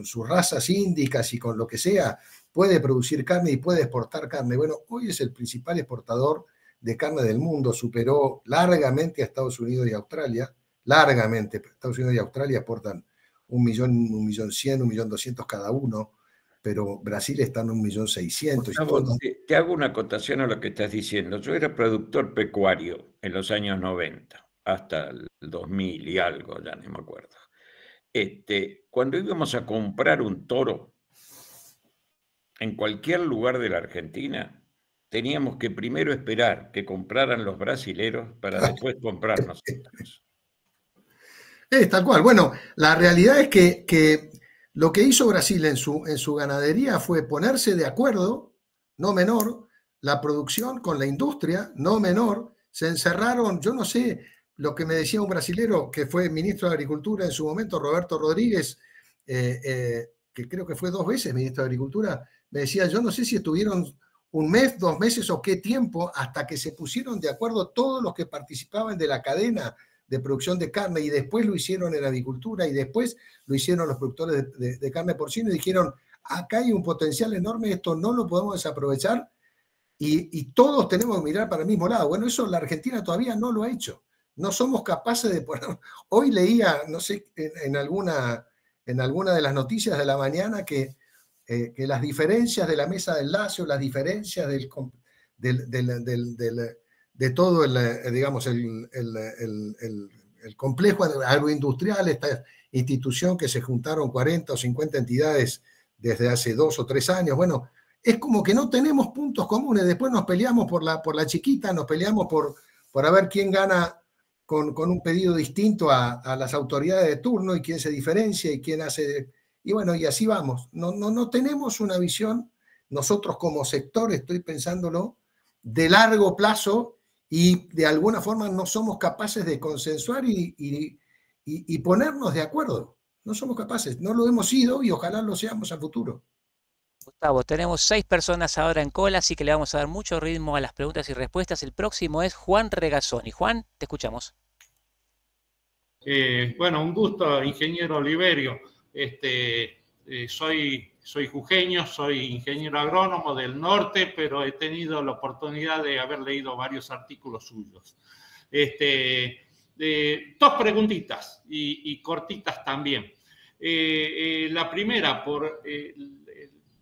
sus razas índicas y con lo que sea, puede producir carne y puede exportar carne. Bueno, hoy es el principal exportador de carne del mundo, superó largamente a Estados Unidos y Australia, largamente. Estados Unidos y Australia exportan 1.100.000, 1.200.000 cada uno, pero Brasil está en 1.600.000. Te hago una acotación a lo que estás diciendo. Yo era productor pecuario en los años 90, hasta el 2000 y algo, ya no me acuerdo. Cuando íbamos a comprar un toro en cualquier lugar de la Argentina, teníamos que primero esperar que compraran los brasileros para después comprar nosotros. Tal cual. Bueno, la realidad es que lo que hizo Brasil en su ganadería fue ponerse de acuerdo, no menor, la producción con la industria, no menor. Se encerraron, yo no sé, lo que me decía un brasilero que fue ministro de Agricultura en su momento, Roberto Rodríguez, que creo que fue 2 veces ministro de Agricultura, me decía, yo no sé si estuvieron 1 mes, 2 meses o qué tiempo hasta que se pusieron de acuerdo todos los que participaban de la cadena de producción de carne y después lo hicieron en avicultura y después lo hicieron los productores de carne porcina y dijeron, acá hay un potencial enorme, esto no lo podemos desaprovechar y todos tenemos que mirar para el mismo lado. Bueno, eso la Argentina todavía no lo ha hecho. No somos capaces de poner... Hoy leía, no sé, en alguna de las noticias de la mañana que las diferencias de la mesa de enlace, las diferencias de todo digamos, el complejo agroindustrial, esta institución que se juntaron 40 o 50 entidades desde hace 2 o 3 años. Bueno, es como que no tenemos puntos comunes. Después nos peleamos por la chiquita, nos peleamos por a ver quién gana con un pedido distinto a las autoridades de turno y quién se diferencia y quién hace... Y bueno, y así vamos. No tenemos una visión, nosotros como sector, estoy pensándolo, de largo plazo y de alguna forma no somos capaces de consensuar y ponernos de acuerdo. No somos capaces, no lo hemos sido y ojalá lo seamos a futuro. Gustavo, tenemos 6 personas ahora en cola, así que le vamos a dar mucho ritmo a las preguntas y respuestas. El próximo es Juan Regazzoni. Juan, te escuchamos. Bueno, un gusto, ingeniero Oliverio. Soy jujeño, soy ingeniero agrónomo del norte, pero he tenido la oportunidad de haber leído varios artículos suyos. 2 preguntitas y cortitas también. La primera, por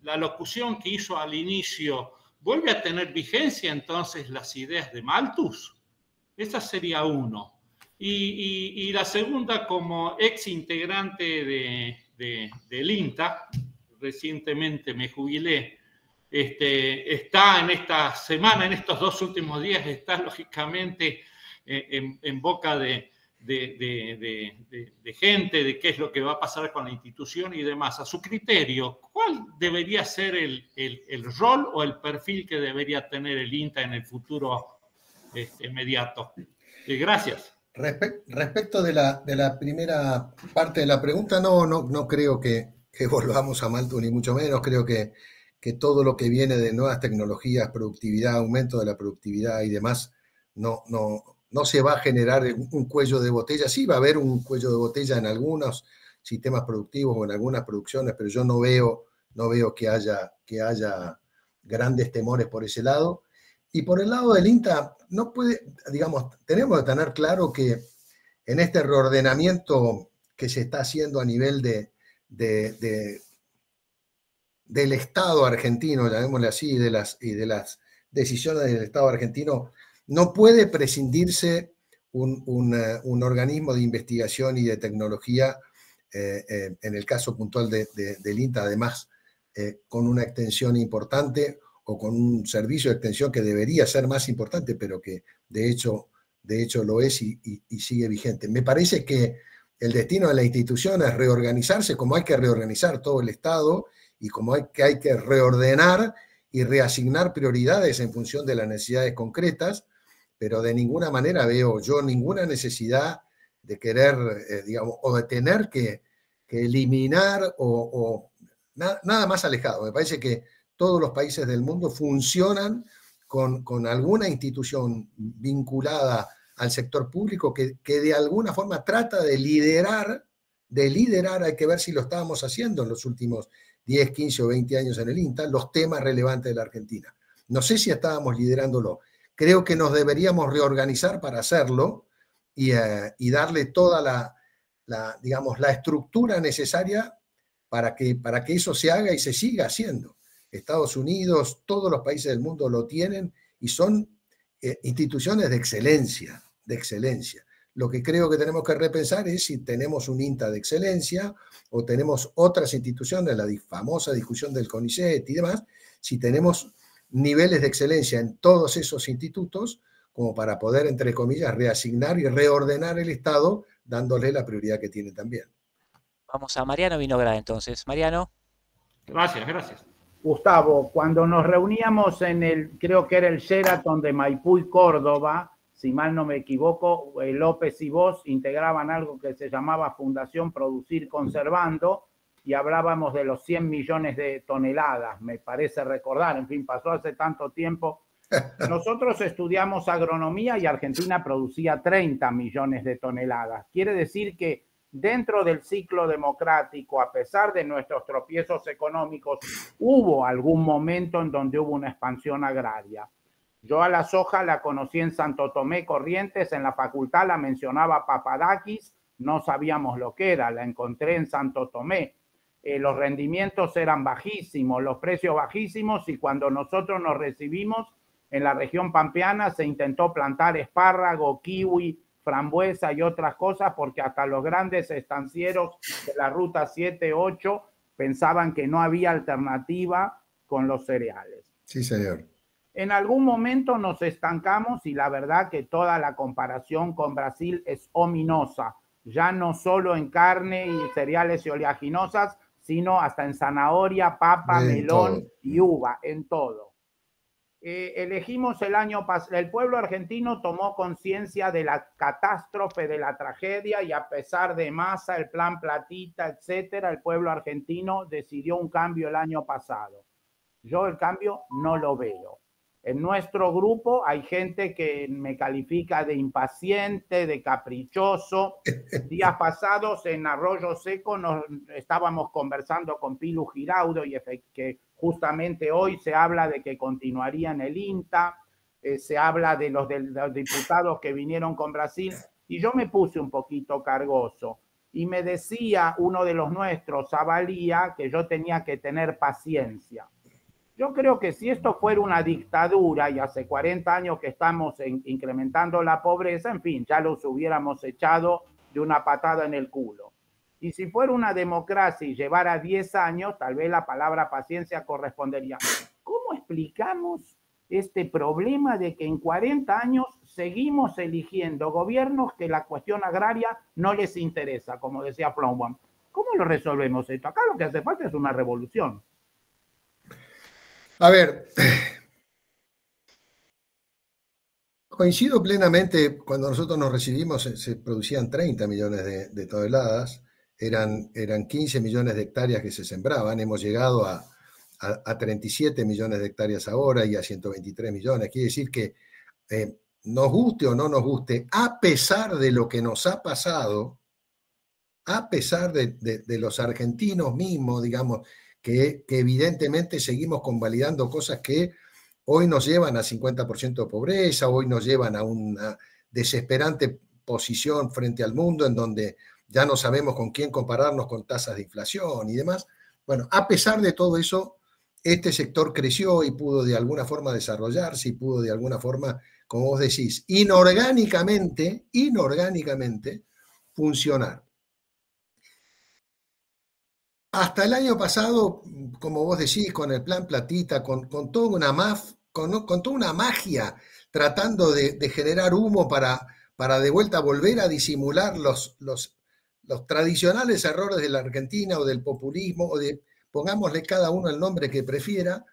la locución que hizo al inicio, ¿vuelve a tener vigencia entonces las ideas de Malthus? Esa sería uno. Y la segunda, como ex integrante del INTA, recientemente me jubilé, está en esta semana, en estos 2 últimos días, está lógicamente en boca de gente, de qué es lo que va a pasar con la institución y demás. A su criterio, ¿cuál debería ser el rol o el perfil que debería tener el INTA en el futuro inmediato? Gracias. Respecto de la primera parte de la pregunta, no creo que volvamos a Malthus, ni mucho menos. Creo que todo lo que viene de nuevas tecnologías, productividad, aumento de la productividad y demás, no no se va a generar un cuello de botella. Sí va a haber un cuello de botella en algunos sistemas productivos o en algunas producciones, pero yo no veo que haya grandes temores por ese lado. Y por el lado del INTA, no puede, digamos, tenemos que tener claro que en este reordenamiento que se está haciendo a nivel del Estado argentino, llamémosle así, y de las decisiones del Estado argentino, no puede prescindirse un organismo de investigación y de tecnología, en el caso puntual del INTA, además, con una extensión importante o con un servicio de extensión que debería ser más importante, pero que de hecho lo es y sigue vigente. Me parece que el destino de la institución es reorganizarse, como hay que reorganizar todo el Estado y como hay que reordenar y reasignar prioridades en función de las necesidades concretas, pero de ninguna manera veo yo ninguna necesidad de querer, digamos, o de tener que eliminar nada más alejado. Me parece que todos los países del mundo funcionan con alguna institución vinculada al sector público que de alguna forma trata de liderar, hay que ver si lo estábamos haciendo en los últimos 10, 15 o 20 años en el INTA, los temas relevantes de la Argentina. No sé si estábamos liderándolo. Creo que nos deberíamos reorganizar para hacerlo y darle toda digamos, la estructura necesaria para que eso se haga y se siga haciendo. Estados Unidos, todos los países del mundo lo tienen y son instituciones de excelencia, de excelencia. Lo que creo que tenemos que repensar es si tenemos un INTA de excelencia o tenemos otras instituciones, la famosa discusión del CONICET y demás, si tenemos niveles de excelencia en todos esos institutos como para poder, entre comillas, reasignar y reordenar el Estado, dándole la prioridad que tiene también. Vamos a Mariano Vinograd entonces. Mariano. Gracias. Gustavo, cuando nos reuníamos creo que era el Sheraton de Maipú y Córdoba, si mal no me equivoco, López y vos integraban algo que se llamaba Fundación Producir Conservando y hablábamos de los 100 millones de toneladas, me parece recordar, en fin, pasó hace tanto tiempo. Nosotros estudiamos agronomía y Argentina producía 30 millones de toneladas. Quiere decir que dentro del ciclo democrático, a pesar de nuestros tropiezos económicos, hubo algún momento en donde hubo una expansión agraria. Yo a la soja la conocí en Santo Tomé, Corrientes, en la facultad la mencionaba Papadakis, no sabíamos lo que era, la encontré en Santo Tomé. Los rendimientos eran bajísimos, los precios bajísimos, y cuando nosotros nos recibimos en la región pampeana se intentó plantar espárrago, kiwi, frambuesa y otras cosas, porque hasta los grandes estancieros de la ruta 7-8 pensaban que no había alternativa con los cereales. Sí, señor. En algún momento nos estancamos y la verdad que toda la comparación con Brasil es ominosa, ya no solo en carne y cereales y oleaginosas, sino hasta en zanahoria, papa, melón y uva, en todo. Elegimos el año pasado, el pueblo argentino tomó conciencia de la catástrofe, de la tragedia, y a pesar de Massa, el plan Platita, etcétera, el pueblo argentino decidió un cambio el año pasado. Yo el cambio no lo veo. En nuestro grupo hay gente que me califica de impaciente, de caprichoso. Días pasados en Arroyo Seco estábamos conversando con Pilu Giraudo y que justamente hoy se habla de que continuaría en el INTA, se habla de los diputados que vinieron con Brasil, y yo me puse un poquito cargoso. Y me decía uno de los nuestros, Zavalía, que yo tenía que tener paciencia. Yo creo que si esto fuera una dictadura, y hace 40 años que estamos incrementando la pobreza, en fin, ya los hubiéramos echado de una patada en el culo. Y si fuera una democracia y llevara 10 años, tal vez la palabra paciencia correspondería. ¿Cómo explicamos este problema de que en 40 años seguimos eligiendo gobiernos que la cuestión agraria no les interesa, como decía Plumbaum? ¿Cómo lo resolvemos esto? Acá lo que hace falta es una revolución. A ver, coincido plenamente. Cuando nosotros nos recibimos se producían 30 millones de toneladas, eran 15 millones de hectáreas que se sembraban, hemos llegado a 37 millones de hectáreas ahora y a 123 millones. Quiere decir que nos guste o no nos guste, a pesar de lo que nos ha pasado, a pesar de los argentinos mismos, digamos, que evidentemente seguimos convalidando cosas que hoy nos llevan a 50% de pobreza, hoy nos llevan a una desesperante posición frente al mundo en donde ya no sabemos con quién compararnos con tasas de inflación y demás. Bueno, a pesar de todo eso, este sector creció y pudo de alguna forma desarrollarse y pudo de alguna forma, como vos decís, inorgánicamente funcionar. Hasta el año pasado, como vos decís, con el plan Platita, con toda una magia, tratando de generar humo para de vuelta volver a disimular los tradicionales errores de la Argentina o del populismo, o de, pongámosle cada uno el nombre que prefiera,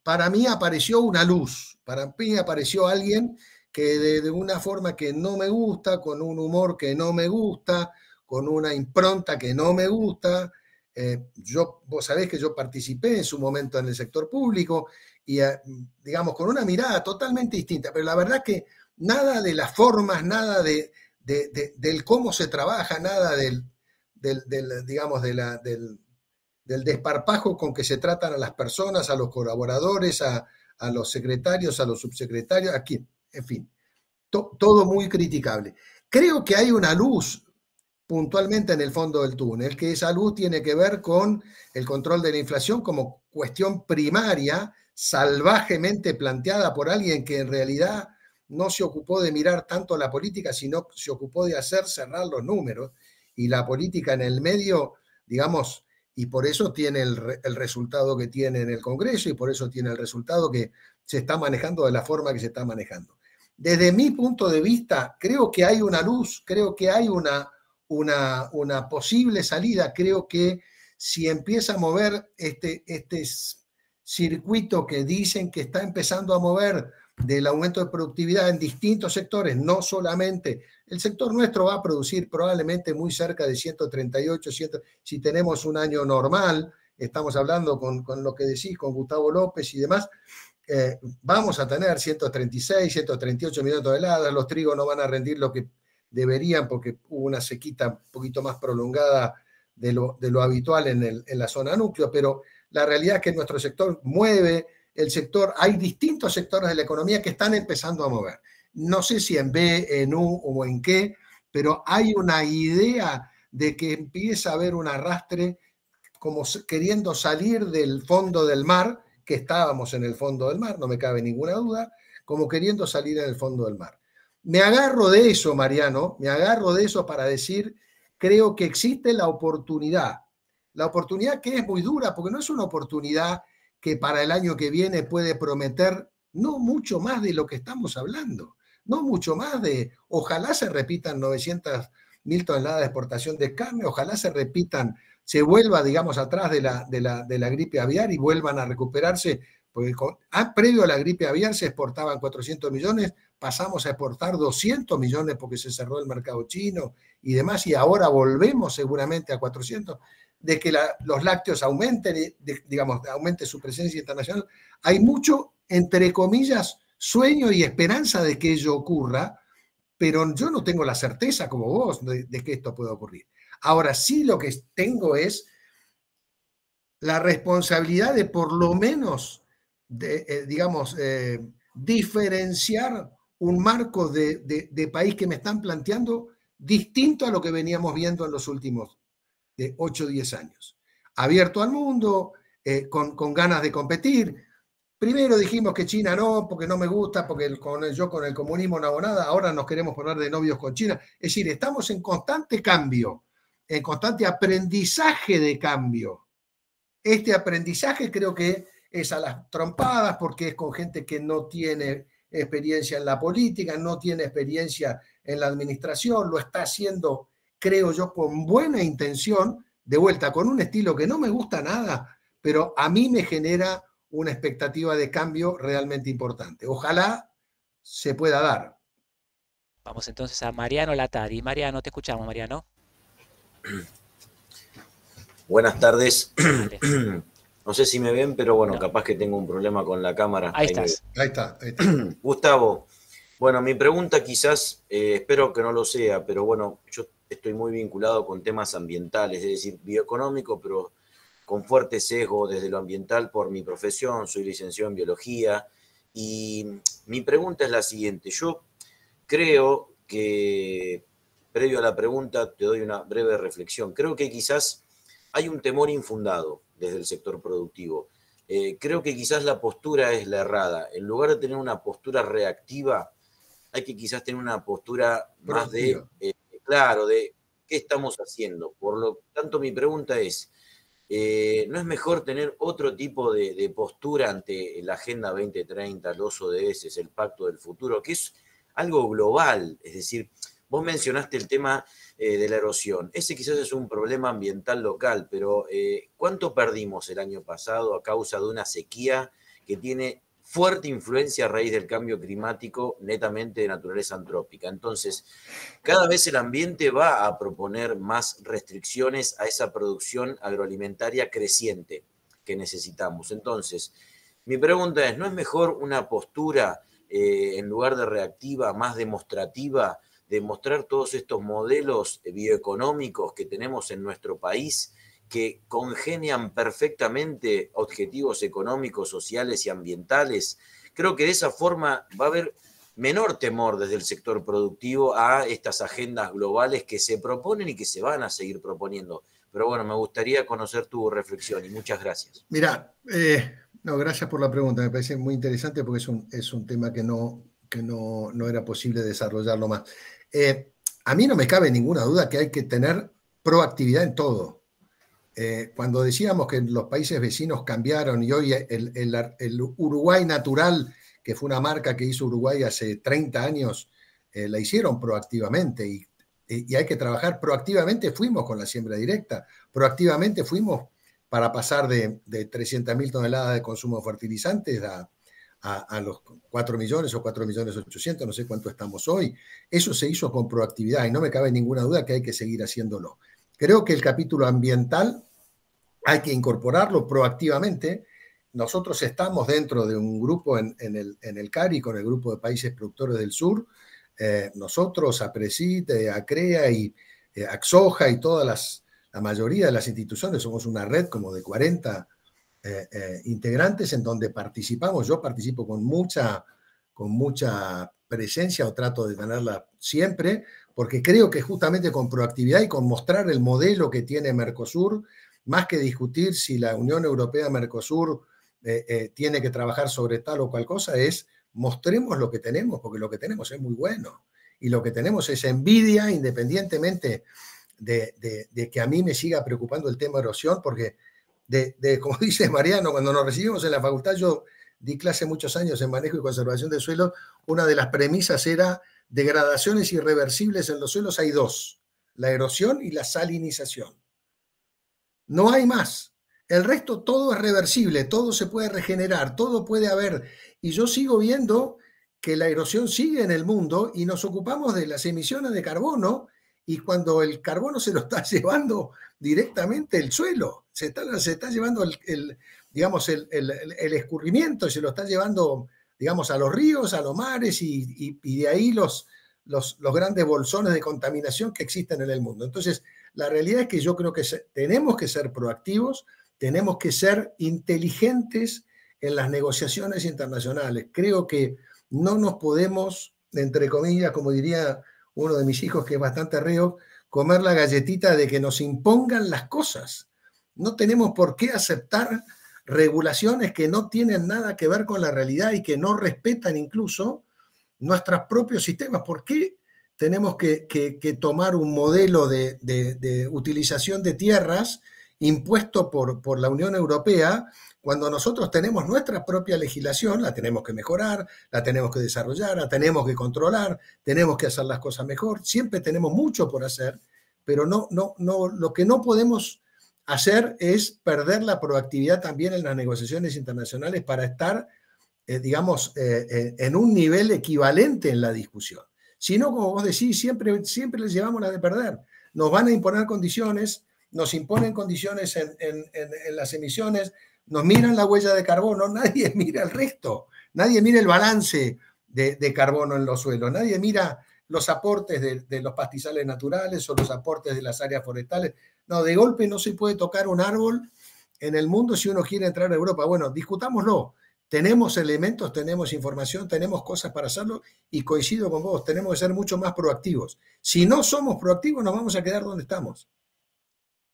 para mí apareció una luz, para mí apareció alguien que de una forma que no me gusta, con un humor que no me gusta, con una impronta que no me gusta. Vos sabés que yo participé en su momento en el sector público y, digamos, con una mirada totalmente distinta, pero la verdad que nada de las formas, nada del cómo se trabaja, nada del desparpajo con que se tratan a las personas, a los colaboradores, a los secretarios, a los subsecretarios, aquí, en fin, todo muy criticable. Creo que hay una luz puntualmente en el fondo del túnel, que esa luz tiene que ver con el control de la inflación como cuestión primaria, salvajemente planteada por alguien que en realidad no se ocupó de mirar tanto la política, sino se ocupó de hacer cerrar los números, y la política en el medio, digamos, y por eso tiene el resultado que tiene en el Congreso, y por eso tiene el resultado que se está manejando de la forma que se está manejando. Desde mi punto de vista, creo que hay una luz, creo que hay una posible salida. Creo que si empieza a mover este circuito que dicen que está empezando a mover del aumento de productividad en distintos sectores, no solamente el sector nuestro va a producir probablemente muy cerca de 138, si tenemos un año normal, estamos hablando con lo que decís, con Gustavo López y demás, vamos a tener 136, 138 millones de toneladas, los trigos no van a rendir lo que deberían porque hubo una sequía un poquito más prolongada de lo habitual en la zona núcleo, pero la realidad es que nuestro sector mueve, hay distintos sectores de la economía que están empezando a mover. No sé si en B, en U o en qué, pero hay una idea de que empieza a haber un arrastre como queriendo salir del fondo del mar, que estábamos en el fondo del mar, no me cabe ninguna duda, como queriendo salir en el fondo del mar. Me agarro de eso, Mariano, me agarro de eso para decir, creo que existe la oportunidad que es muy dura, porque no es una oportunidad que para el año que viene puede prometer no mucho más de lo que estamos hablando, no mucho más ojalá se repitan 900.000 toneladas de exportación de carne, ojalá se vuelva, digamos, atrás de la gripe aviar y vuelvan a recuperarse, porque previo a la gripe aviar se exportaban 400 millones, pasamos a exportar 200 millones porque se cerró el mercado chino y demás, y ahora volvemos seguramente a 400, de que los lácteos aumenten, digamos, aumente su presencia internacional. Hay mucho, entre comillas, sueño y esperanza de que ello ocurra, pero yo no tengo la certeza como vos de que esto pueda ocurrir. Ahora sí lo que tengo es la responsabilidad de por lo menos, diferenciar un marco de país que me están planteando distinto a lo que veníamos viendo en los últimos 8 o 10 años. Abierto al mundo, con ganas de competir. Primero dijimos que China no, porque no me gusta, porque yo con el comunismo no hago nada, ahora nos queremos poner de novios con China. Es decir, estamos en constante cambio, en constante aprendizaje de cambio. Este aprendizaje creo que es a las trompadas, porque es con gente que no tiene experiencia en la política, no tiene experiencia en la administración, lo está haciendo, creo yo, con buena intención, de vuelta, con un estilo que no me gusta nada, pero a mí me genera una expectativa de cambio realmente importante. Ojalá se pueda dar. Vamos entonces a Mariano Latari. Mariano, te escuchamos, Mariano. Buenas tardes. Vale. No sé si me ven, pero bueno, no. Capaz que tengo un problema con la cámara. Ahí estás. Ahí está. Gustavo, Bueno, mi pregunta quizás, espero que no lo sea, pero bueno, yo estoy muy vinculado con temas ambientales, es decir, bioeconómico, pero con fuerte sesgo desde lo ambiental por mi profesión, soy licenciado en biología, y mi pregunta es la siguiente. Yo creo que, previo a la pregunta, te doy una breve reflexión. Creo que quizás hay un temor infundado desde el sector productivo. Creo que quizás la postura es la errada. En lugar de tener una postura reactiva, hay que quizás tener una postura más de, claro, de qué estamos haciendo. Por lo tanto, mi pregunta es, ¿no es mejor tener otro tipo de postura ante la Agenda 2030, los ODS, el Pacto del Futuro, que es algo global? Es decir, vos mencionaste el tema de la erosión. Ese quizás es un problema ambiental local, pero ¿cuánto perdimos el año pasado a causa de una sequía que tiene fuerte influencia a raíz del cambio climático netamente de naturaleza antrópica? Entonces, cada vez el ambiente va a proponer más restricciones a esa producción agroalimentaria creciente que necesitamos. Entonces, mi pregunta es, ¿no es mejor una postura en lugar de reactiva, más demostrativa, de mostrar todos estos modelos bioeconómicos que tenemos en nuestro país que congenian perfectamente objetivos económicos, sociales y ambientales? Creo que de esa forma va a haber menor temor desde el sector productivo a estas agendas globales que se proponen y que se van a seguir proponiendo. Pero bueno, me gustaría conocer tu reflexión y muchas gracias. Mira, no, gracias por la pregunta, me parece muy interesante porque es un tema que no era posible desarrollarlo más. A mí no me cabe ninguna duda que hay que tener proactividad en todo. Cuando decíamos que los países vecinos cambiaron y hoy el Uruguay natural, que fue una marca que hizo Uruguay hace 30 años, la hicieron proactivamente y hay que trabajar proactivamente. Fuimos con la siembra directa, proactivamente fuimos para pasar de 300.000 toneladas de consumo de fertilizantes a los 4 millones o 4.800.000, no sé cuánto estamos hoy. Eso se hizo con proactividad y no me cabe ninguna duda que hay que seguir haciéndolo. Creo que el capítulo ambiental hay que incorporarlo proactivamente. Nosotros estamos dentro de un grupo en el CARI, con el Grupo de Países Productores del Sur. Nosotros, APRESID, ACREA y AXOJA y la mayoría de las instituciones, somos una red como de 40 integrantes en donde participamos. Yo participo con mucha presencia o trato de tenerla siempre, porque creo que justamente con proactividad y con mostrar el modelo que tiene Mercosur, más que discutir si la Unión Europea-Mercosur tiene que trabajar sobre tal o cual cosa, es mostremos lo que tenemos, porque lo que tenemos es muy bueno. Y lo que tenemos es envidia, independientemente de que a mí me siga preocupando el tema erosión, porque como dice Mariano, cuando nos recibimos en la facultad, yo di clase muchos años en manejo y conservación del suelo, una de las premisas era degradaciones irreversibles en los suelos hay dos, la erosión y la salinización. No hay más. El resto todo es reversible, todo se puede regenerar, todo puede haber. Y yo sigo viendo que la erosión sigue en el mundo y nos ocupamos de las emisiones de carbono y cuando el carbono se lo está llevando directamente el suelo, se está llevando digamos, el escurrimiento, se lo está llevando, digamos, a los ríos, a los mares y de ahí los grandes bolsones de contaminación que existen en el mundo. Entonces, la realidad es que yo creo que tenemos que ser proactivos, tenemos que ser inteligentes en las negociaciones internacionales. Creo que no nos podemos, entre comillas, como diría uno de mis hijos que es bastante reo, comer la galletita de que nos impongan las cosas. No tenemos por qué aceptar regulaciones que no tienen nada que ver con la realidad y que no respetan incluso nuestros propios sistemas. ¿Por qué tenemos que tomar un modelo de utilización de tierras impuesto por la Unión Europea cuando nosotros tenemos nuestra propia legislación? La tenemos que mejorar, la tenemos que desarrollar, la tenemos que controlar, tenemos que hacer las cosas mejor. Siempre tenemos mucho por hacer, pero lo que no podemos hacer es perder la proactividad también en las negociaciones internacionales para estar, digamos, en un nivel equivalente en la discusión. Si no, como vos decís, siempre les llevamos la de perder. Nos van a imponer condiciones, nos imponen condiciones en las emisiones, nos miran la huella de carbono, nadie mira el resto, nadie mira el balance de carbono en los suelos. Nadie mira los aportes de los pastizales naturales o los aportes de las áreas forestales. No, de golpe no se puede tocar un árbol en el mundo si uno quiere entrar a Europa. Bueno, discutámoslo. Tenemos elementos, tenemos información, tenemos cosas para hacerlo y coincido con vos, tenemos que ser mucho más proactivos. Si no somos proactivos, nos vamos a quedar donde estamos.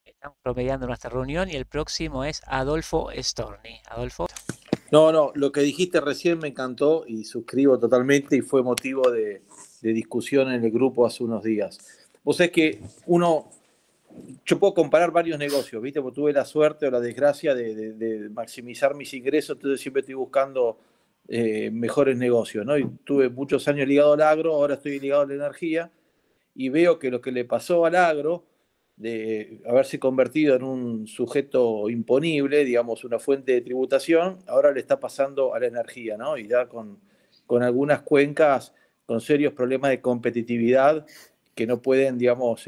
Estamos promediando nuestra reunión y el próximo es Adolfo Storni. Adolfo. No, lo que dijiste recién me encantó y suscribo totalmente y fue motivo de discusión en el grupo hace unos días. Vos sabés que yo puedo comparar varios negocios, ¿viste? Porque tuve la suerte o la desgracia de maximizar mis ingresos, entonces siempre estoy buscando mejores negocios, ¿no? Y tuve muchos años ligado al agro, ahora estoy ligado a la energía y veo que lo que le pasó al agro, de haberse convertido en un sujeto imponible, digamos, una fuente de tributación, ahora le está pasando a la energía, ¿no? Y ya con algunas cuencas con serios problemas de competitividad que no pueden, digamos,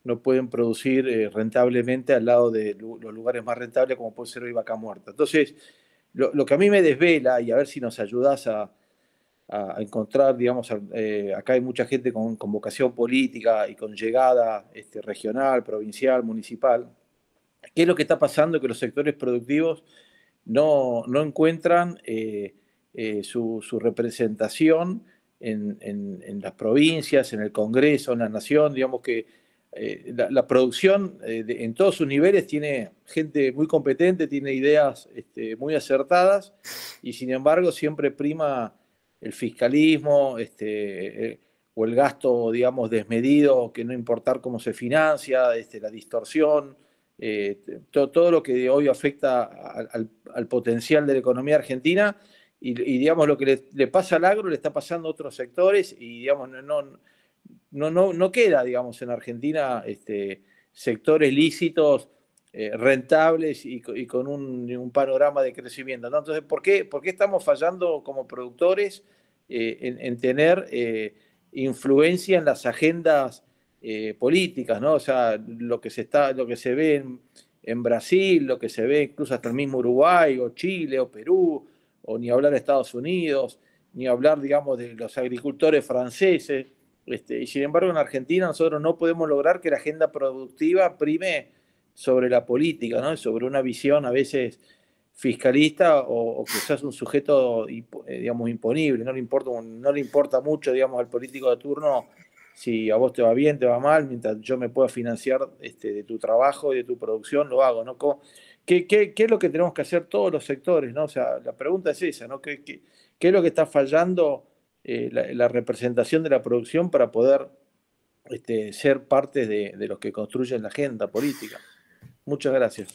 no pueden producir rentablemente al lado de los lugares más rentables como puede ser hoy Vaca Muerta. Entonces, lo que a mí me desvela, y a ver si nos ayudás a encontrar, digamos, acá hay mucha gente con vocación política y con llegada regional, provincial, municipal. ¿Qué es lo que está pasando? Que los sectores productivos no encuentran su representación en las provincias, en el Congreso, en la Nación. Digamos que la producción en todos sus niveles tiene gente muy competente, tiene ideas muy acertadas y sin embargo siempre prima el fiscalismo o el gasto, digamos, desmedido, que no importar cómo se financia, la distorsión, todo lo que hoy afecta al potencial de la economía argentina y digamos, lo que le pasa al agro le está pasando a otros sectores y, digamos, no queda, digamos, en Argentina sectores lícitos, rentables y con un panorama de crecimiento, ¿no? Entonces, ¿por qué estamos fallando como productores en tener influencia en las agendas políticas, ¿no? O sea, lo que se ve en Brasil, lo que se ve incluso hasta el mismo Uruguay o Chile o Perú, o ni hablar de Estados Unidos, ni hablar, digamos, de los agricultores franceses. Y sin embargo, en Argentina nosotros no podemos lograr que la agenda productiva prime sobre la política, ¿no? Sobre una visión a veces fiscalista o quizás un sujeto, digamos, imponible. No le importa mucho, digamos, al político de turno si a vos te va bien, te va mal, mientras yo me pueda financiar de tu trabajo y de tu producción, lo hago, ¿no? ¿Qué es lo que tenemos que hacer todos los sectores, ¿no? O sea, la pregunta es esa, ¿no? ¿Qué es lo que está fallando la representación de la producción para poder ser parte de los que construyen la agenda política? Muchas gracias.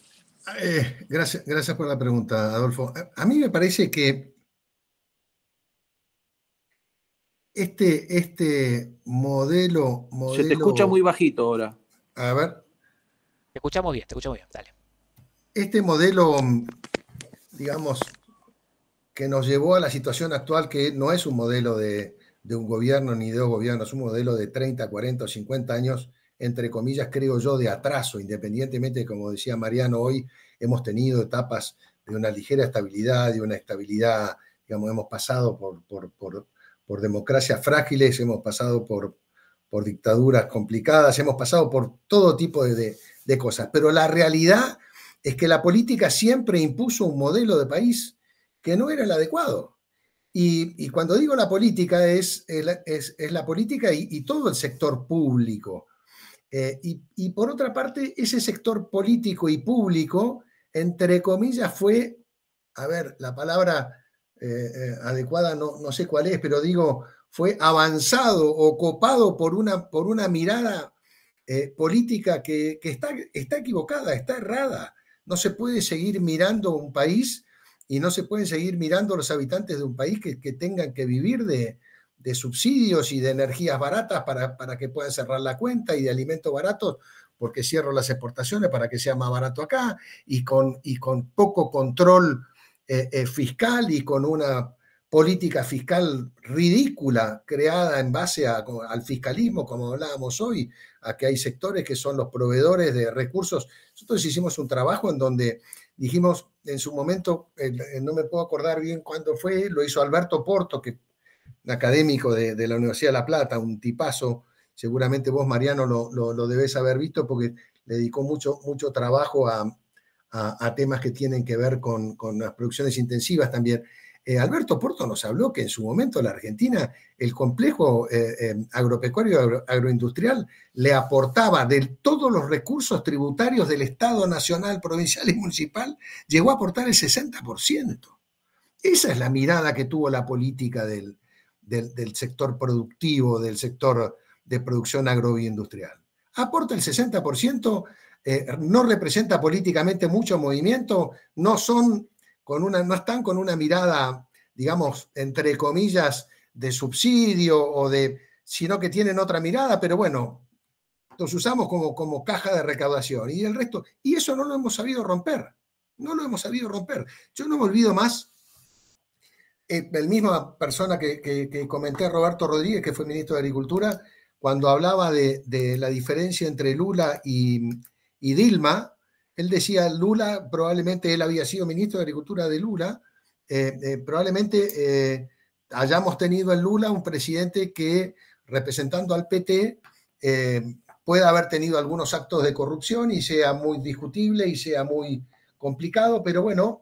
Gracias por la pregunta, Adolfo. A mí me parece que este modelo... Se te escucha muy bajito ahora. A ver. Te escuchamos bien, dale. Este modelo, digamos, que nos llevó a la situación actual, que no es un modelo de un gobierno ni de dos gobiernos, es un modelo de 30, 40 o 50 años, entre comillas, creo yo, de atraso, independientemente, como decía Mariano, hoy hemos tenido etapas de una ligera estabilidad, de una estabilidad, digamos, hemos pasado por democracias frágiles, hemos pasado por dictaduras complicadas, hemos pasado por todo tipo de cosas, pero la realidad es que la política siempre impuso un modelo de país que no era el adecuado. Y cuando digo la política, es la política y todo el sector público. Y por otra parte, ese sector político y público, entre comillas, fue, a ver, la palabra adecuada no sé cuál es, pero digo, fue avanzado o copado por una mirada política que está equivocada, está errada. No se puede seguir mirando un país y no se pueden seguir mirando los habitantes de un país que tengan que vivir de subsidios y de energías baratas para que puedan cerrar la cuenta y de alimentos baratos porque cierro las exportaciones para que sea más barato acá y con poco control fiscal y con una política fiscal ridícula creada en base al fiscalismo, como hablábamos hoy, a que hay sectores que son los proveedores de recursos. Nosotros hicimos un trabajo en donde dijimos en su momento, no me puedo acordar bien cuándo fue, lo hizo Alberto Porto, que académico de la Universidad de La Plata, un tipazo. Seguramente vos, Mariano, lo debés haber visto porque le dedicó mucho trabajo a temas que tienen que ver con las producciones intensivas también. Alberto Porto nos habló que en su momento la Argentina, el complejo agropecuario agroindustrial le aportaba de todos los recursos tributarios del Estado nacional, provincial y municipal, llegó a aportar el 60%. Esa es la mirada que tuvo la política del sector productivo, del sector de producción agroindustrial. Aporta el 60%, no representa políticamente mucho movimiento, no están con una mirada, digamos, entre comillas, de subsidio sino que tienen otra mirada, pero bueno, los usamos como caja de recaudación y el resto, y eso no lo hemos sabido romper, no lo hemos sabido romper. Yo no me olvido más, la misma persona que comenté, Roberto Rodríguez, que fue ministro de Agricultura, cuando hablaba de la diferencia entre Lula y Dilma, él decía, Lula, probablemente él había sido ministro de Agricultura de Lula, probablemente hayamos tenido en Lula un presidente que, representando al PT, pueda haber tenido algunos actos de corrupción y sea muy discutible y sea muy complicado, pero bueno,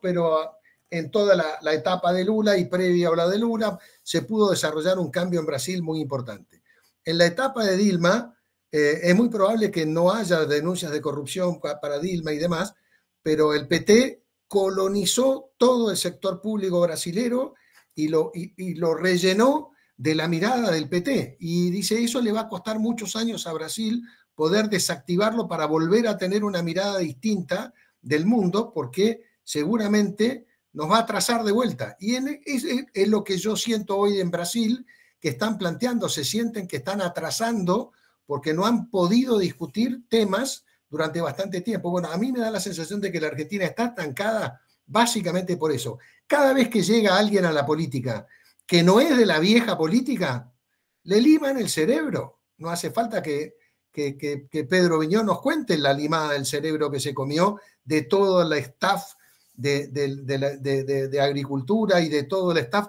en toda la etapa de Lula y previa a la de Lula, se pudo desarrollar un cambio en Brasil muy importante. En la etapa de Dilma, es muy probable que no haya denuncias de corrupción para Dilma y demás, pero el PT colonizó todo el sector público brasilero y lo rellenó de la mirada del PT. Y dice, eso le va a costar muchos años a Brasil poder desactivarlo para volver a tener una mirada distinta del mundo, porque seguramente nos va a atrasar de vuelta. Y es lo que yo siento hoy en Brasil, que están planteando, se sienten que están atrasando porque no han podido discutir temas durante bastante tiempo. Bueno, a mí me da la sensación de que la Argentina está estancada básicamente por eso. Cada vez que llega alguien a la política que no es de la vieja política, le liman el cerebro. No hace falta que Pedro Viñó nos cuente la limada del cerebro que se comió de todo el staff de agricultura y de todo el staff.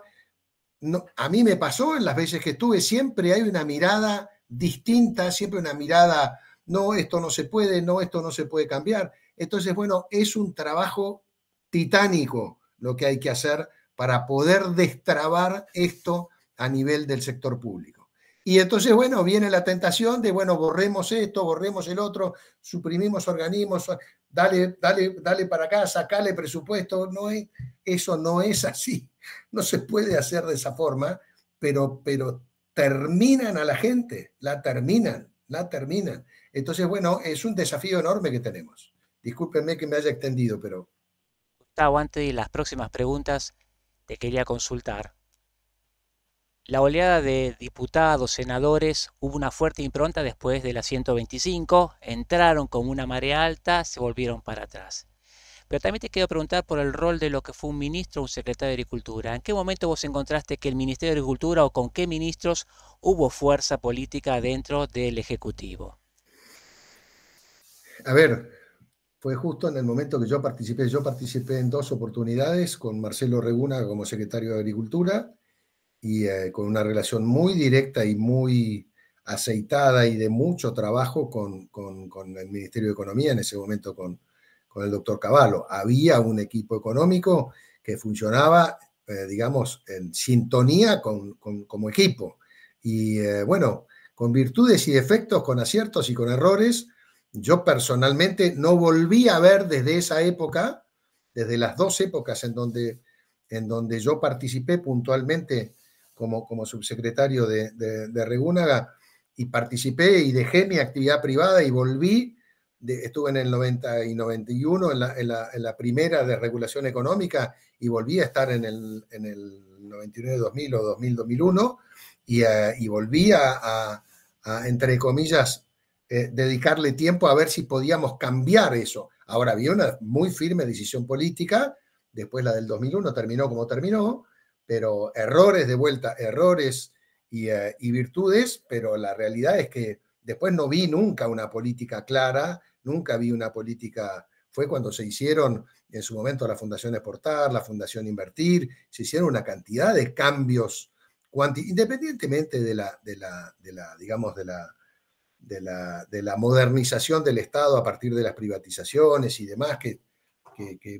No, a mí me pasó en las veces que estuve, siempre hay una mirada distinta, siempre una mirada, no, esto no se puede, no, esto no se puede cambiar. Entonces, bueno, es un trabajo titánico lo que hay que hacer para poder destrabar esto a nivel del sector público. Y entonces, bueno, viene la tentación de, bueno, borremos esto, borremos el otro, suprimimos organismos, dale para acá, sacale presupuesto. No es, eso no es así. No se puede hacer de esa forma, pero terminan a la gente, la terminan. Entonces, bueno, es un desafío enorme que tenemos. Discúlpenme que me haya extendido, pero... Gustavo, antes de las próximas preguntas, te quería consultar. La oleada de diputados, senadores, hubo una fuerte impronta después de la 125, entraron como una marea alta, se volvieron para atrás. Pero también te quiero preguntar por el rol de lo que fue un ministro o un secretario de Agricultura. ¿En qué momento vos encontraste que el Ministerio de Agricultura o con qué ministros hubo fuerza política dentro del Ejecutivo? A ver, fue justo en el momento que yo participé. Yo participé en 2 oportunidades con Marcelo Reguna como secretario de Agricultura y con una relación muy directa y muy aceitada y de mucho trabajo con el Ministerio de Economía, en ese momento con el doctor Cavallo. Había un equipo económico que funcionaba, digamos, en sintonía como equipo. Y bueno, con virtudes y defectos, con aciertos y con errores, yo personalmente no volví a ver desde esa época, desde las 2 épocas en donde yo participé puntualmente como subsecretario de Regúnaga, y participé y dejé mi actividad privada y volví. Estuve en el 90 y 91 en la primera de regulación económica y volví a estar en el 99-2000 o 2000-2001 y volví a, entre comillas, dedicarle tiempo a ver si podíamos cambiar eso. Ahora, había una muy firme decisión política, después la del 2001 terminó como terminó, pero errores de vuelta, errores y virtudes, pero la realidad es que después no vi nunca una política clara, nunca vi una política. Fue cuando se hicieron en su momento la Fundación Exportar, la Fundación Invertir, se hicieron una cantidad de cambios independientemente digamos, de la modernización del Estado a partir de las privatizaciones y demás,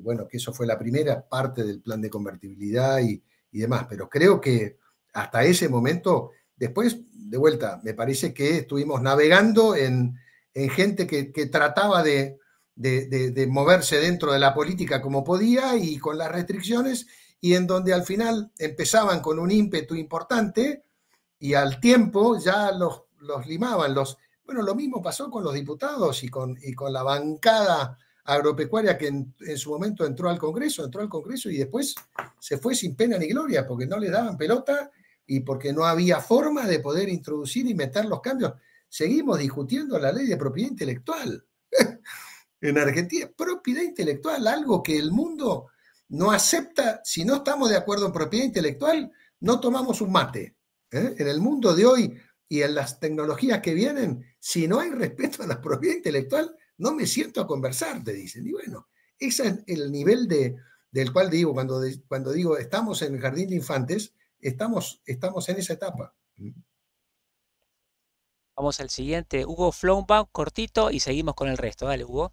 bueno, que eso fue la primera parte del plan de convertibilidad y demás, pero creo que hasta ese momento, después, de vuelta, me parece que estuvimos navegando en gente que trataba de moverse dentro de la política como podía y con las restricciones, y en donde al final empezaban con un ímpetu importante y al tiempo ya los limaban. Bueno, lo mismo pasó con los diputados y con la bancada agropecuaria que en su momento entró al Congreso y después se fue sin pena ni gloria porque no le daban pelota y porque no había forma de poder introducir y meter los cambios. Seguimos discutiendo la ley de propiedad intelectual. En Argentina, propiedad intelectual, algo que el mundo no acepta. Si no estamos de acuerdo en propiedad intelectual, no tomamos un mate. En el mundo de hoy y en las tecnologías que vienen, si no hay respeto a la propiedad intelectual, no me siento a conversar, te dicen. Y bueno, ese es el nivel del cual digo, cuando digo estamos en el jardín de infantes, estamos en esa etapa. Vamos al siguiente, Hugo Flownbaum, cortito, y seguimos con el resto. Dale, Hugo.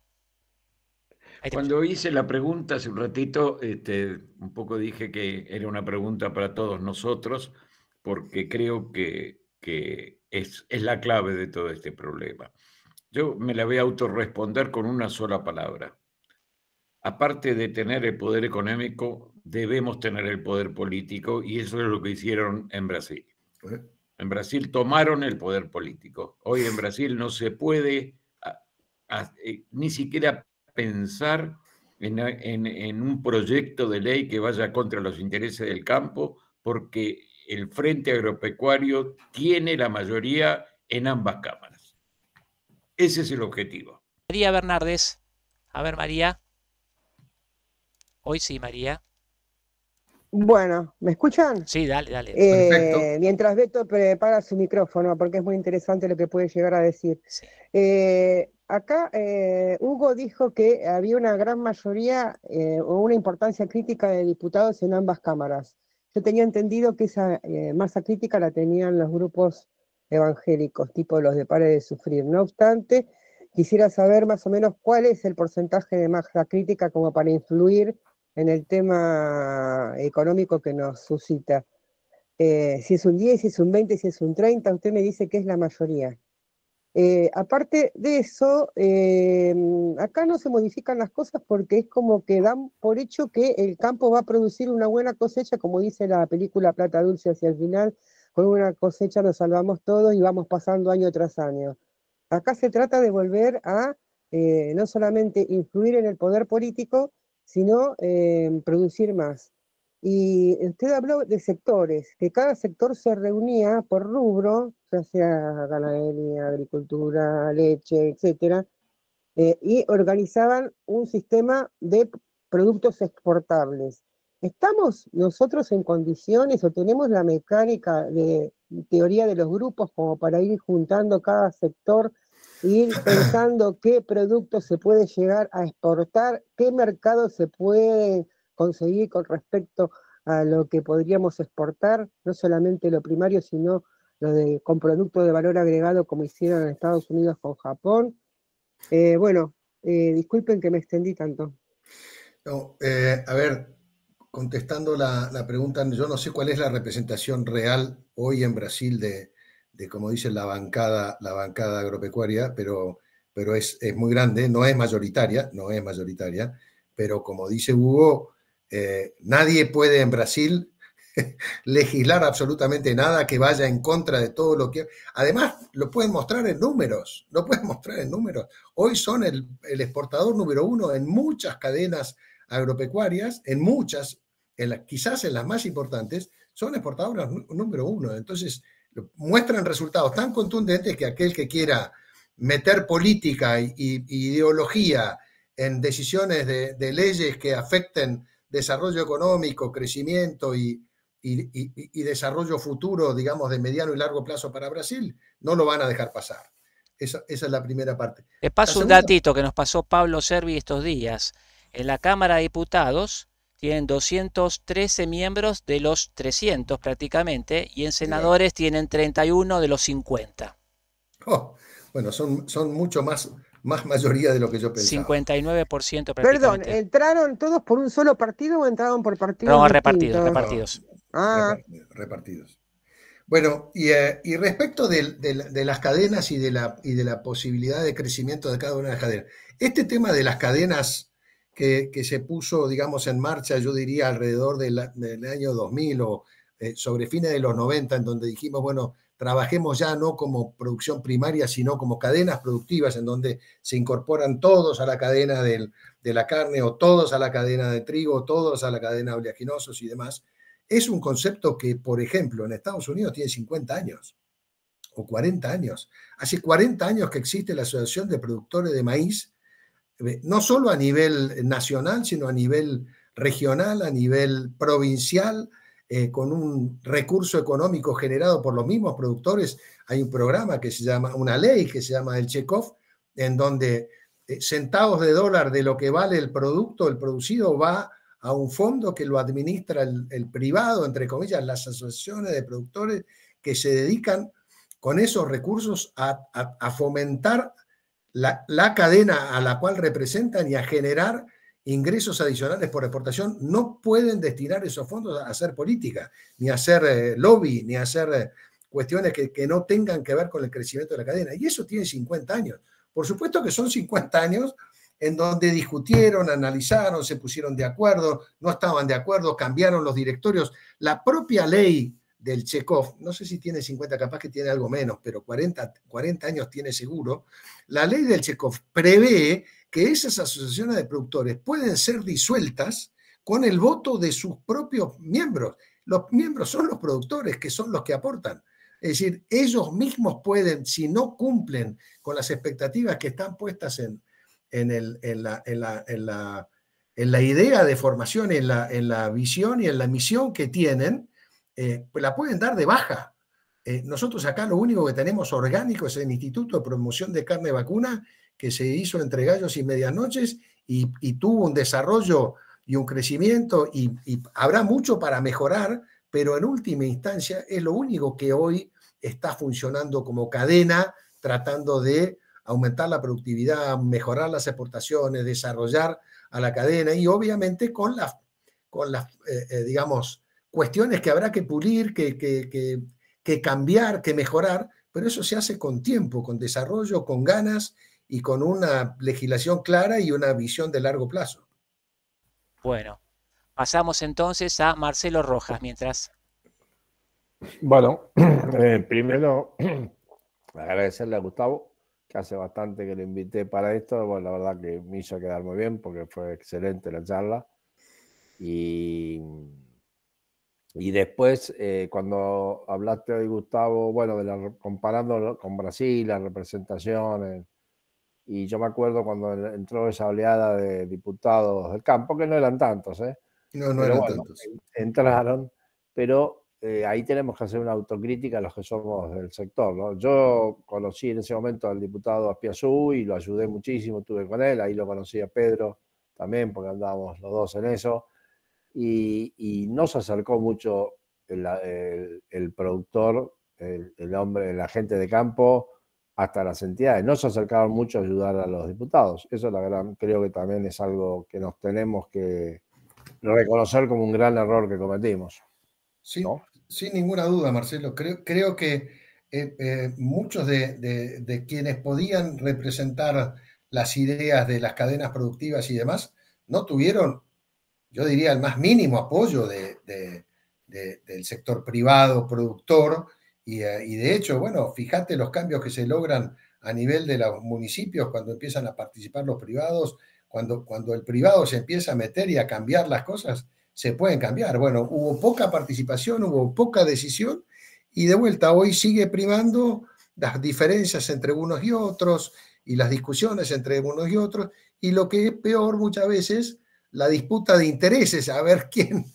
Cuando hice la pregunta hace un ratito, un poco dije que era una pregunta para todos nosotros, porque creo que es la clave de todo este problema. Yo me la voy a autorresponder con una sola palabra. Aparte de tener el poder económico, debemos tener el poder político, y eso es lo que hicieron en Brasil. En Brasil tomaron el poder político. Hoy en Brasil no se puede ni siquiera pensar en un proyecto de ley que vaya contra los intereses del campo, porque el Frente Agropecuario tiene la mayoría en ambas cámaras. Ese es el objetivo. María Bernardes. A ver, María. Hoy sí, María. Bueno, ¿me escuchan? Sí, dale. Perfecto. Mientras Beto prepara su micrófono, porque es muy interesante lo que puede llegar a decir. Sí. Acá Hugo dijo que había una gran mayoría o una importancia crítica de diputados en ambas cámaras. Yo tenía entendido que esa masa crítica la tenían los grupos evangélicos, tipo los de Pare de Sufrir. No obstante, quisiera saber más o menos cuál es el porcentaje de masa crítica como para influir en el tema económico que nos suscita. Si es un 10, si es un 20, si es un 30, usted me dice que es la mayoría. Aparte de eso, acá no se modifican las cosas porque es como que dan por hecho que el campo va a producir una buena cosecha, como dice la película Plata Dulce hacia el final, con una cosecha nos salvamos todos y vamos pasando año tras año. Acá se trata de volver a no solamente influir en el poder político, sino producir más. Y usted habló de sectores, que cada sector se reunía por rubro, ya sea ganadería, agricultura, leche, etcétera, y organizaban un sistema de productos exportables. ¿Estamos nosotros en condiciones o tenemos la mecánica de teoría de los grupos como para ir juntando cada sector, ir pensando qué productos se puede llegar a exportar, qué mercado se puede conseguir con respecto a lo que podríamos exportar, no solamente lo primario, sino con productos de valor agregado como hicieron en Estados Unidos con Japón? Disculpen que me extendí tanto. No, a ver, contestando la pregunta, yo no sé cuál es la representación real hoy en Brasil de como dice la bancada agropecuaria, pero es muy grande, no es mayoritaria, pero como dice Hugo, nadie puede en Brasil legislar absolutamente nada que vaya en contra de todo lo que... Además, lo pueden mostrar en números, Hoy son el exportador número 1 en muchas cadenas agropecuarias, quizás en las más importantes, son exportadores número 1. Entonces, muestran resultados tan contundentes que aquel que quiera meter política y ideología en decisiones de leyes que afecten desarrollo económico, crecimiento y desarrollo futuro, digamos, de mediano y largo plazo para Brasil, no lo van a dejar pasar. Esa es la primera parte. Le paso un datito que nos pasó Pablo Servi estos días. En la Cámara de Diputados tienen 213 miembros de los 300 prácticamente, y en senadores tienen 31 de los 50. Oh, bueno, son mucho más mayoría de lo que yo pensaba. 59% Perdón, prácticamente. ¿entraron todos por un solo partido o entraron por partidos No, distintos? repartidos. Ah, Repartidos. Bueno, y respecto de las cadenas y de la posibilidad de crecimiento de cada una de las cadenas, este tema de las cadenas que se puso, digamos, en marcha, yo diría alrededor del año 2000 o sobre fines de los 90, en donde dijimos, bueno, trabajemos ya no como producción primaria, sino como cadenas productivas, en donde se incorporan todos a la cadena de la carne, o todos a la cadena de trigo, o todos a la cadena de oleaginosos y demás. Es un concepto que, por ejemplo, en Estados Unidos tiene 50 años o 40 años. Hace 40 años que existe la Asociación de Productores de Maíz, no solo a nivel nacional, sino a nivel regional, a nivel provincial, con un recurso económico generado por los mismos productores. Hay un programa que se llama, una ley que se llama el Chekhov, en donde centavos de dólar de lo que vale el producto, el producido, va a un fondo que lo administra el privado, entre comillas, las asociaciones de productores que se dedican con esos recursos a fomentar la cadena a la cual representan y a generar ingresos adicionales por exportación. No pueden destinar esos fondos a hacer política, ni a hacer lobby, ni a hacer cuestiones que no tengan que ver con el crecimiento de la cadena. Y eso tiene 50 años. Por supuesto que son 50 años en donde discutieron, analizaron, se pusieron de acuerdo, no estaban de acuerdo, cambiaron los directorios. La propia ley del Chekhov, no sé si tiene 50, capaz que tiene algo menos, pero 40 años tiene seguro. La ley del Chekhov prevé que esas asociaciones de productores pueden ser disueltas con el voto de sus propios miembros. Los miembros son los productores, que son los que aportan. Es decir, ellos mismos pueden, si no cumplen con las expectativas que están puestas en la idea de formación, en la visión y en la misión que tienen, pues la pueden dar de baja. Nosotros acá lo único que tenemos orgánico es el Instituto de Promoción de Carne Vacuna, que se hizo entre gallos y medianoches y tuvo un desarrollo y un crecimiento, y habrá mucho para mejorar, pero en última instancia es lo único que hoy está funcionando como cadena, tratando de aumentar la productividad, mejorar las exportaciones, desarrollar a la cadena, y obviamente con las digamos, cuestiones que habrá que pulir, que cambiar, que mejorar, pero eso se hace con tiempo, con desarrollo, con ganas y con una legislación clara y una visión de largo plazo. Bueno, pasamos entonces a Marcelo Rojas, mientras. Bueno, primero agradecerle a Gustavo, que hace bastante que lo invité para esto. Bueno, la verdad que me hizo quedar muy bien porque fue excelente la charla. Y después, cuando hablaste hoy, Gustavo, bueno, comparándolo con Brasil, las representaciones, y yo me acuerdo cuando entró esa oleada de diputados del campo, que no eran tantos, No eran tantos. Entraron, pero ahí tenemos que hacer una autocrítica a los que somos del sector, ¿no? Yo conocí en ese momento al diputado Azpiazú y lo ayudé muchísimo, estuve con él, ahí lo conocí a Pedro también, porque andábamos los dos en eso, y no se acercó mucho el productor, el hombre, la gente de campo, hasta las entidades. No se acercaban mucho a ayudar a los diputados. Eso creo que también es algo que nos tenemos que reconocer como un gran error que cometimos. Sí, ¿no? Sin ninguna duda, Marcelo. Creo que muchos de quienes podían representar las ideas de las cadenas productivas y demás no tuvieron, yo diría, el más mínimo apoyo del sector privado productor. Y de hecho, bueno, fíjate los cambios que se logran a nivel de los municipios cuando empiezan a participar los privados, cuando el privado se empieza a meter y a cambiar las cosas, se pueden cambiar. Bueno, hubo poca participación, hubo poca decisión, y de vuelta hoy sigue primando las diferencias entre unos y otros y las discusiones entre unos y otros, y lo que es peor muchas veces, la disputa de intereses, a ver quién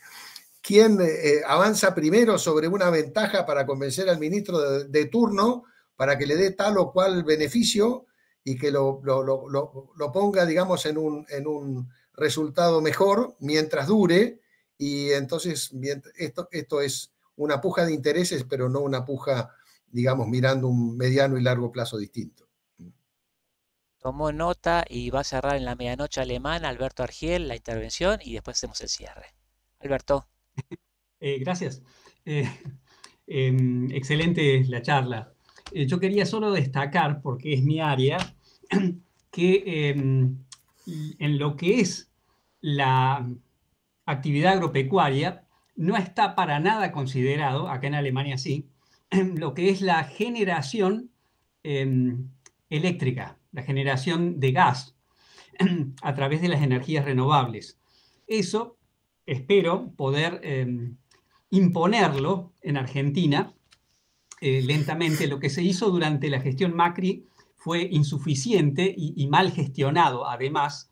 avanza primero sobre una ventaja para convencer al ministro de turno para que le dé tal o cual beneficio y que lo ponga, digamos, en un resultado mejor mientras dure, y entonces esto es una puja de intereses, pero no una puja, digamos, mirando un mediano y largo plazo distinto. Tomó nota y va a cerrar en la medianoche alemana Alberto Argiel la intervención y después hacemos el cierre. Alberto. Gracias. Excelente la charla. Yo quería solo destacar, porque es mi área, que en lo que es la actividad agropecuaria no está para nada considerado, acá en Alemania sí, lo que es la generación eléctrica, la generación de gas a través de las energías renovables. Eso espero poder imponerlo en Argentina lentamente. Lo que se hizo durante la gestión Macri fue insuficiente y mal gestionado, además.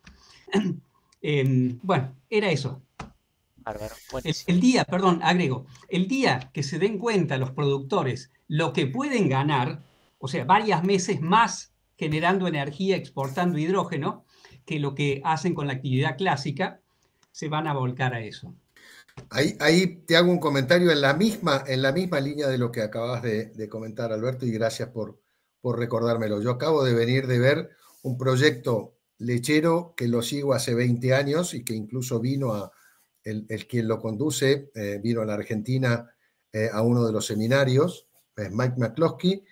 Bueno, era eso. Bárbaro, el día, perdón, agrego, el día que se den cuenta los productores lo que pueden ganar, o sea, varios meses más generando energía, exportando hidrógeno, que lo que hacen con la actividad clásica, se van a volcar a eso. Ahí te hago un comentario en la misma línea de lo que acabas de comentar, Alberto, y gracias por recordármelo. Yo acabo de venir de ver un proyecto lechero que lo sigo hace 20 años y que incluso vino el quien lo conduce, vino a la Argentina a uno de los seminarios, Mike McCloskey.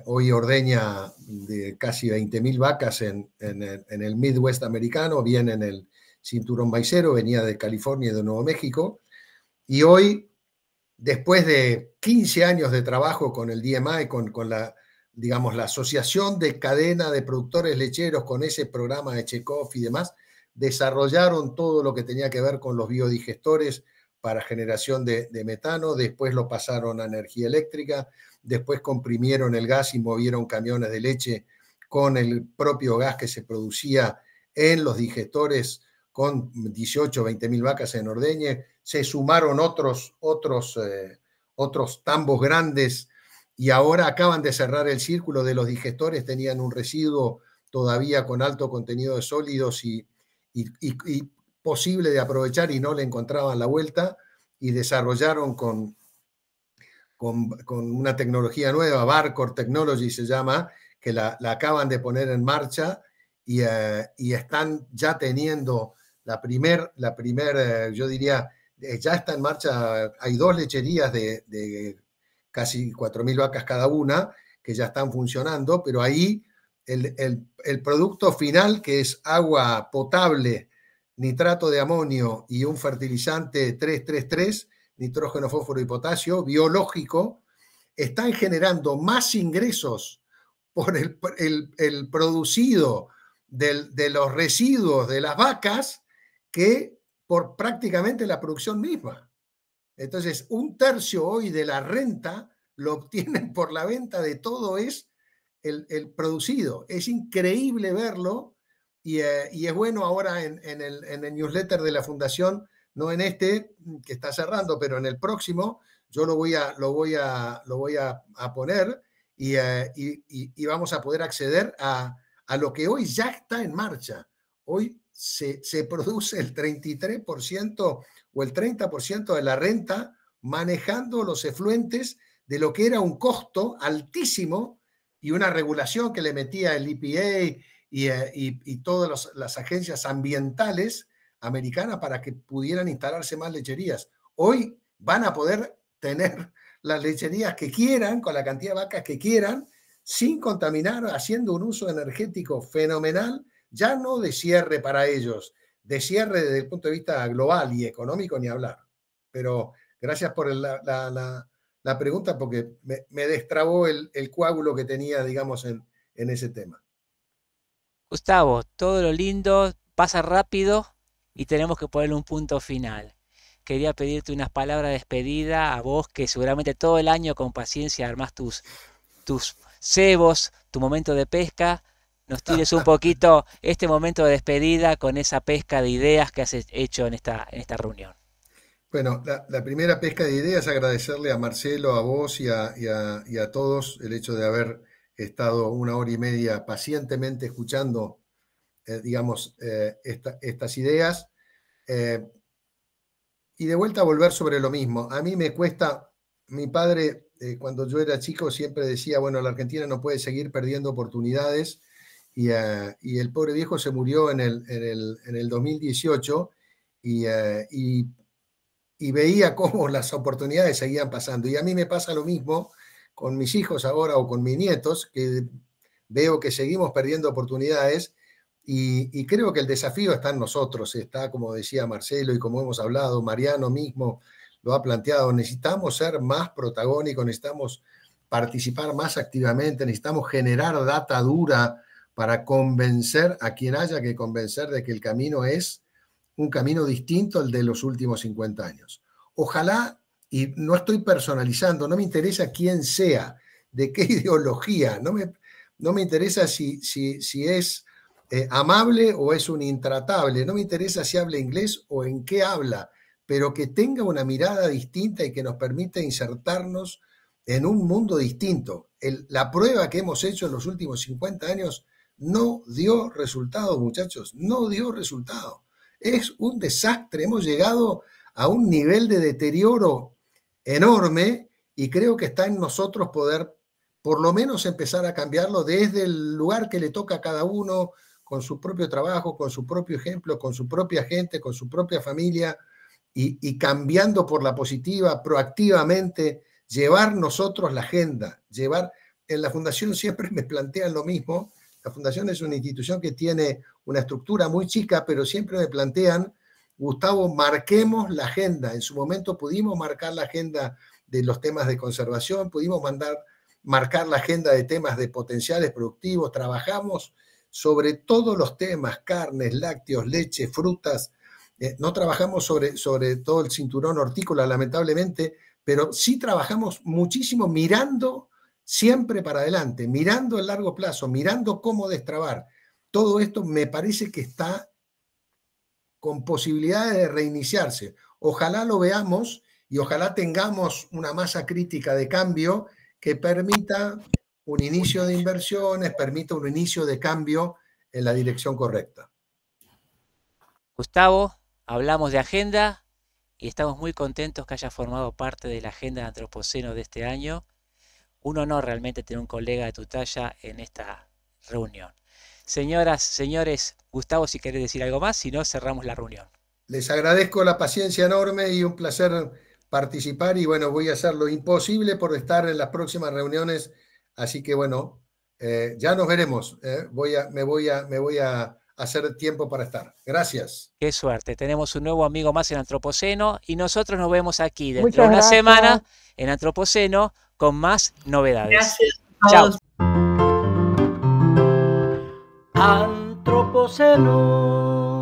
Hoy ordeña de casi 20.000 vacas en el Midwest americano, viene en el cinturón maicero, venía de California y de Nuevo México, y hoy, después de 15 años de trabajo con el DMI, con la, digamos, la Asociación de Cadena de Productores Lecheros, con ese programa de Chekhov y demás, desarrollaron todo lo que tenía que ver con los biodigestores para generación de metano, después lo pasaron a energía eléctrica, después comprimieron el gas y movieron camiones de leche con el propio gas que se producía en los digestores, con 18 o 20.000 vacas en ordeñe. Se sumaron otros tambos grandes y ahora acaban de cerrar el círculo de los digestores. Tenían un residuo todavía con alto contenido de sólidos y posible de aprovechar y no le encontraban la vuelta, y desarrollaron con una tecnología nueva, Barcor Technology se llama, que la acaban de poner en marcha y están ya teniendo la primer, yo diría, ya está en marcha. Hay 2 lecherías de casi 4.000 vacas cada una que ya están funcionando, pero ahí el producto final, que es agua potable, nitrato de amonio y un fertilizante 333, nitrógeno, fósforo y potasio, biológico, están generando más ingresos por el producido de los residuos de las vacas que por prácticamente la producción misma. Entonces, 1/3 hoy de la renta lo obtienen por la venta de todo es el producido. Es increíble verlo, y es bueno ahora en el newsletter de la Fundación, no en este que está cerrando, pero en el próximo, yo lo voy a poner y vamos a poder acceder a lo que hoy ya está en marcha. Hoy se produce el 33% o el 30% de la renta manejando los efluentes de lo que era un costo altísimo y una regulación que le metía el EPA y todas las agencias ambientales americanas para que pudieran instalarse más lecherías. Hoy van a poder tener las lecherías que quieran, con la cantidad de vacas que quieran, sin contaminar, haciendo un uso energético fenomenal, ya no de cierre para ellos, de cierre desde el punto de vista global y económico, ni hablar. Pero gracias por la pregunta, porque me destrabó el coágulo que tenía, digamos, en ese tema. Gustavo, todo lo lindo pasa rápido y tenemos que ponerle un punto final. Quería pedirte unas palabras de despedida a vos, que seguramente todo el año con paciencia armás tus cebos, tu momento de pesca. Nos tires un poquito este momento de despedida con esa pesca de ideas que has hecho en esta reunión. Bueno, la primera pesca de ideas es agradecerle a Marcelo, a vos y a todos el hecho de haber estado 1 hora y media pacientemente escuchando digamos, estas ideas. Y de vuelta a volver sobre lo mismo. A mí me cuesta, mi padre, cuando yo era chico, siempre decía, bueno, la Argentina no puede seguir perdiendo oportunidades, y el pobre viejo se murió en el 2018, y veía cómo las oportunidades seguían pasando. Y a mí me pasa lo mismo con mis hijos ahora o con mis nietos, que veo que seguimos perdiendo oportunidades, y creo que el desafío está en nosotros, está, como decía Marcelo y como hemos hablado, Mariano mismo lo ha planteado, necesitamos ser más protagónicos, necesitamos participar más activamente, necesitamos generar data dura para convencer a quien haya que convencer de que el camino es un camino distinto al de los últimos 50 años. Ojalá, y no estoy personalizando, no me interesa quién sea, de qué ideología, no me interesa si es amable o es un intratable, no me interesa si habla inglés o en qué habla, pero que tenga una mirada distinta y que nos permita insertarnos en un mundo distinto. La prueba que hemos hecho en los últimos 50 años no dio resultado, muchachos, no dio resultado. Es un desastre, hemos llegado a un nivel de deterioro enorme, y creo que está en nosotros poder por lo menos empezar a cambiarlo desde el lugar que le toca a cada uno, con su propio trabajo, con su propio ejemplo, con su propia gente, con su propia familia, y cambiando por la positiva, proactivamente, llevar nosotros la agenda, en la Fundación siempre me plantean lo mismo. La Fundación es una institución que tiene una estructura muy chica, pero siempre me plantean, Gustavo, marquemos la agenda. En su momento pudimos marcar la agenda de los temas de conservación, pudimos marcar la agenda de temas de potenciales productivos, trabajamos sobre todos los temas, carnes, lácteos, leche, frutas. No trabajamos sobre todo el cinturón hortícola, lamentablemente, pero sí trabajamos muchísimo mirando siempre para adelante, mirando el largo plazo, mirando cómo destrabar. Todo esto me parece que está con posibilidades de reiniciarse. Ojalá lo veamos y ojalá tengamos una masa crítica de cambio que permita un inicio de inversiones, permita un inicio de cambio en la dirección correcta. Gustavo, hablamos de agenda y estamos muy contentos que haya formado parte de la agenda de Antropoceno de este año. Un honor realmente tener un colega de tu talla en esta reunión. Señoras, señores, Gustavo, si querés decir algo más, si no, cerramos la reunión. Les agradezco la paciencia enorme y un placer participar, y bueno, voy a hacer lo imposible por estar en las próximas reuniones, así que bueno, ya nos veremos, me voy a hacer tiempo para estar. Gracias. Qué suerte, tenemos un nuevo amigo más en Antropoceno, y nosotros nos vemos aquí dentro de una semana en Antropoceno con más novedades. Gracias. Chao. Antropoceno.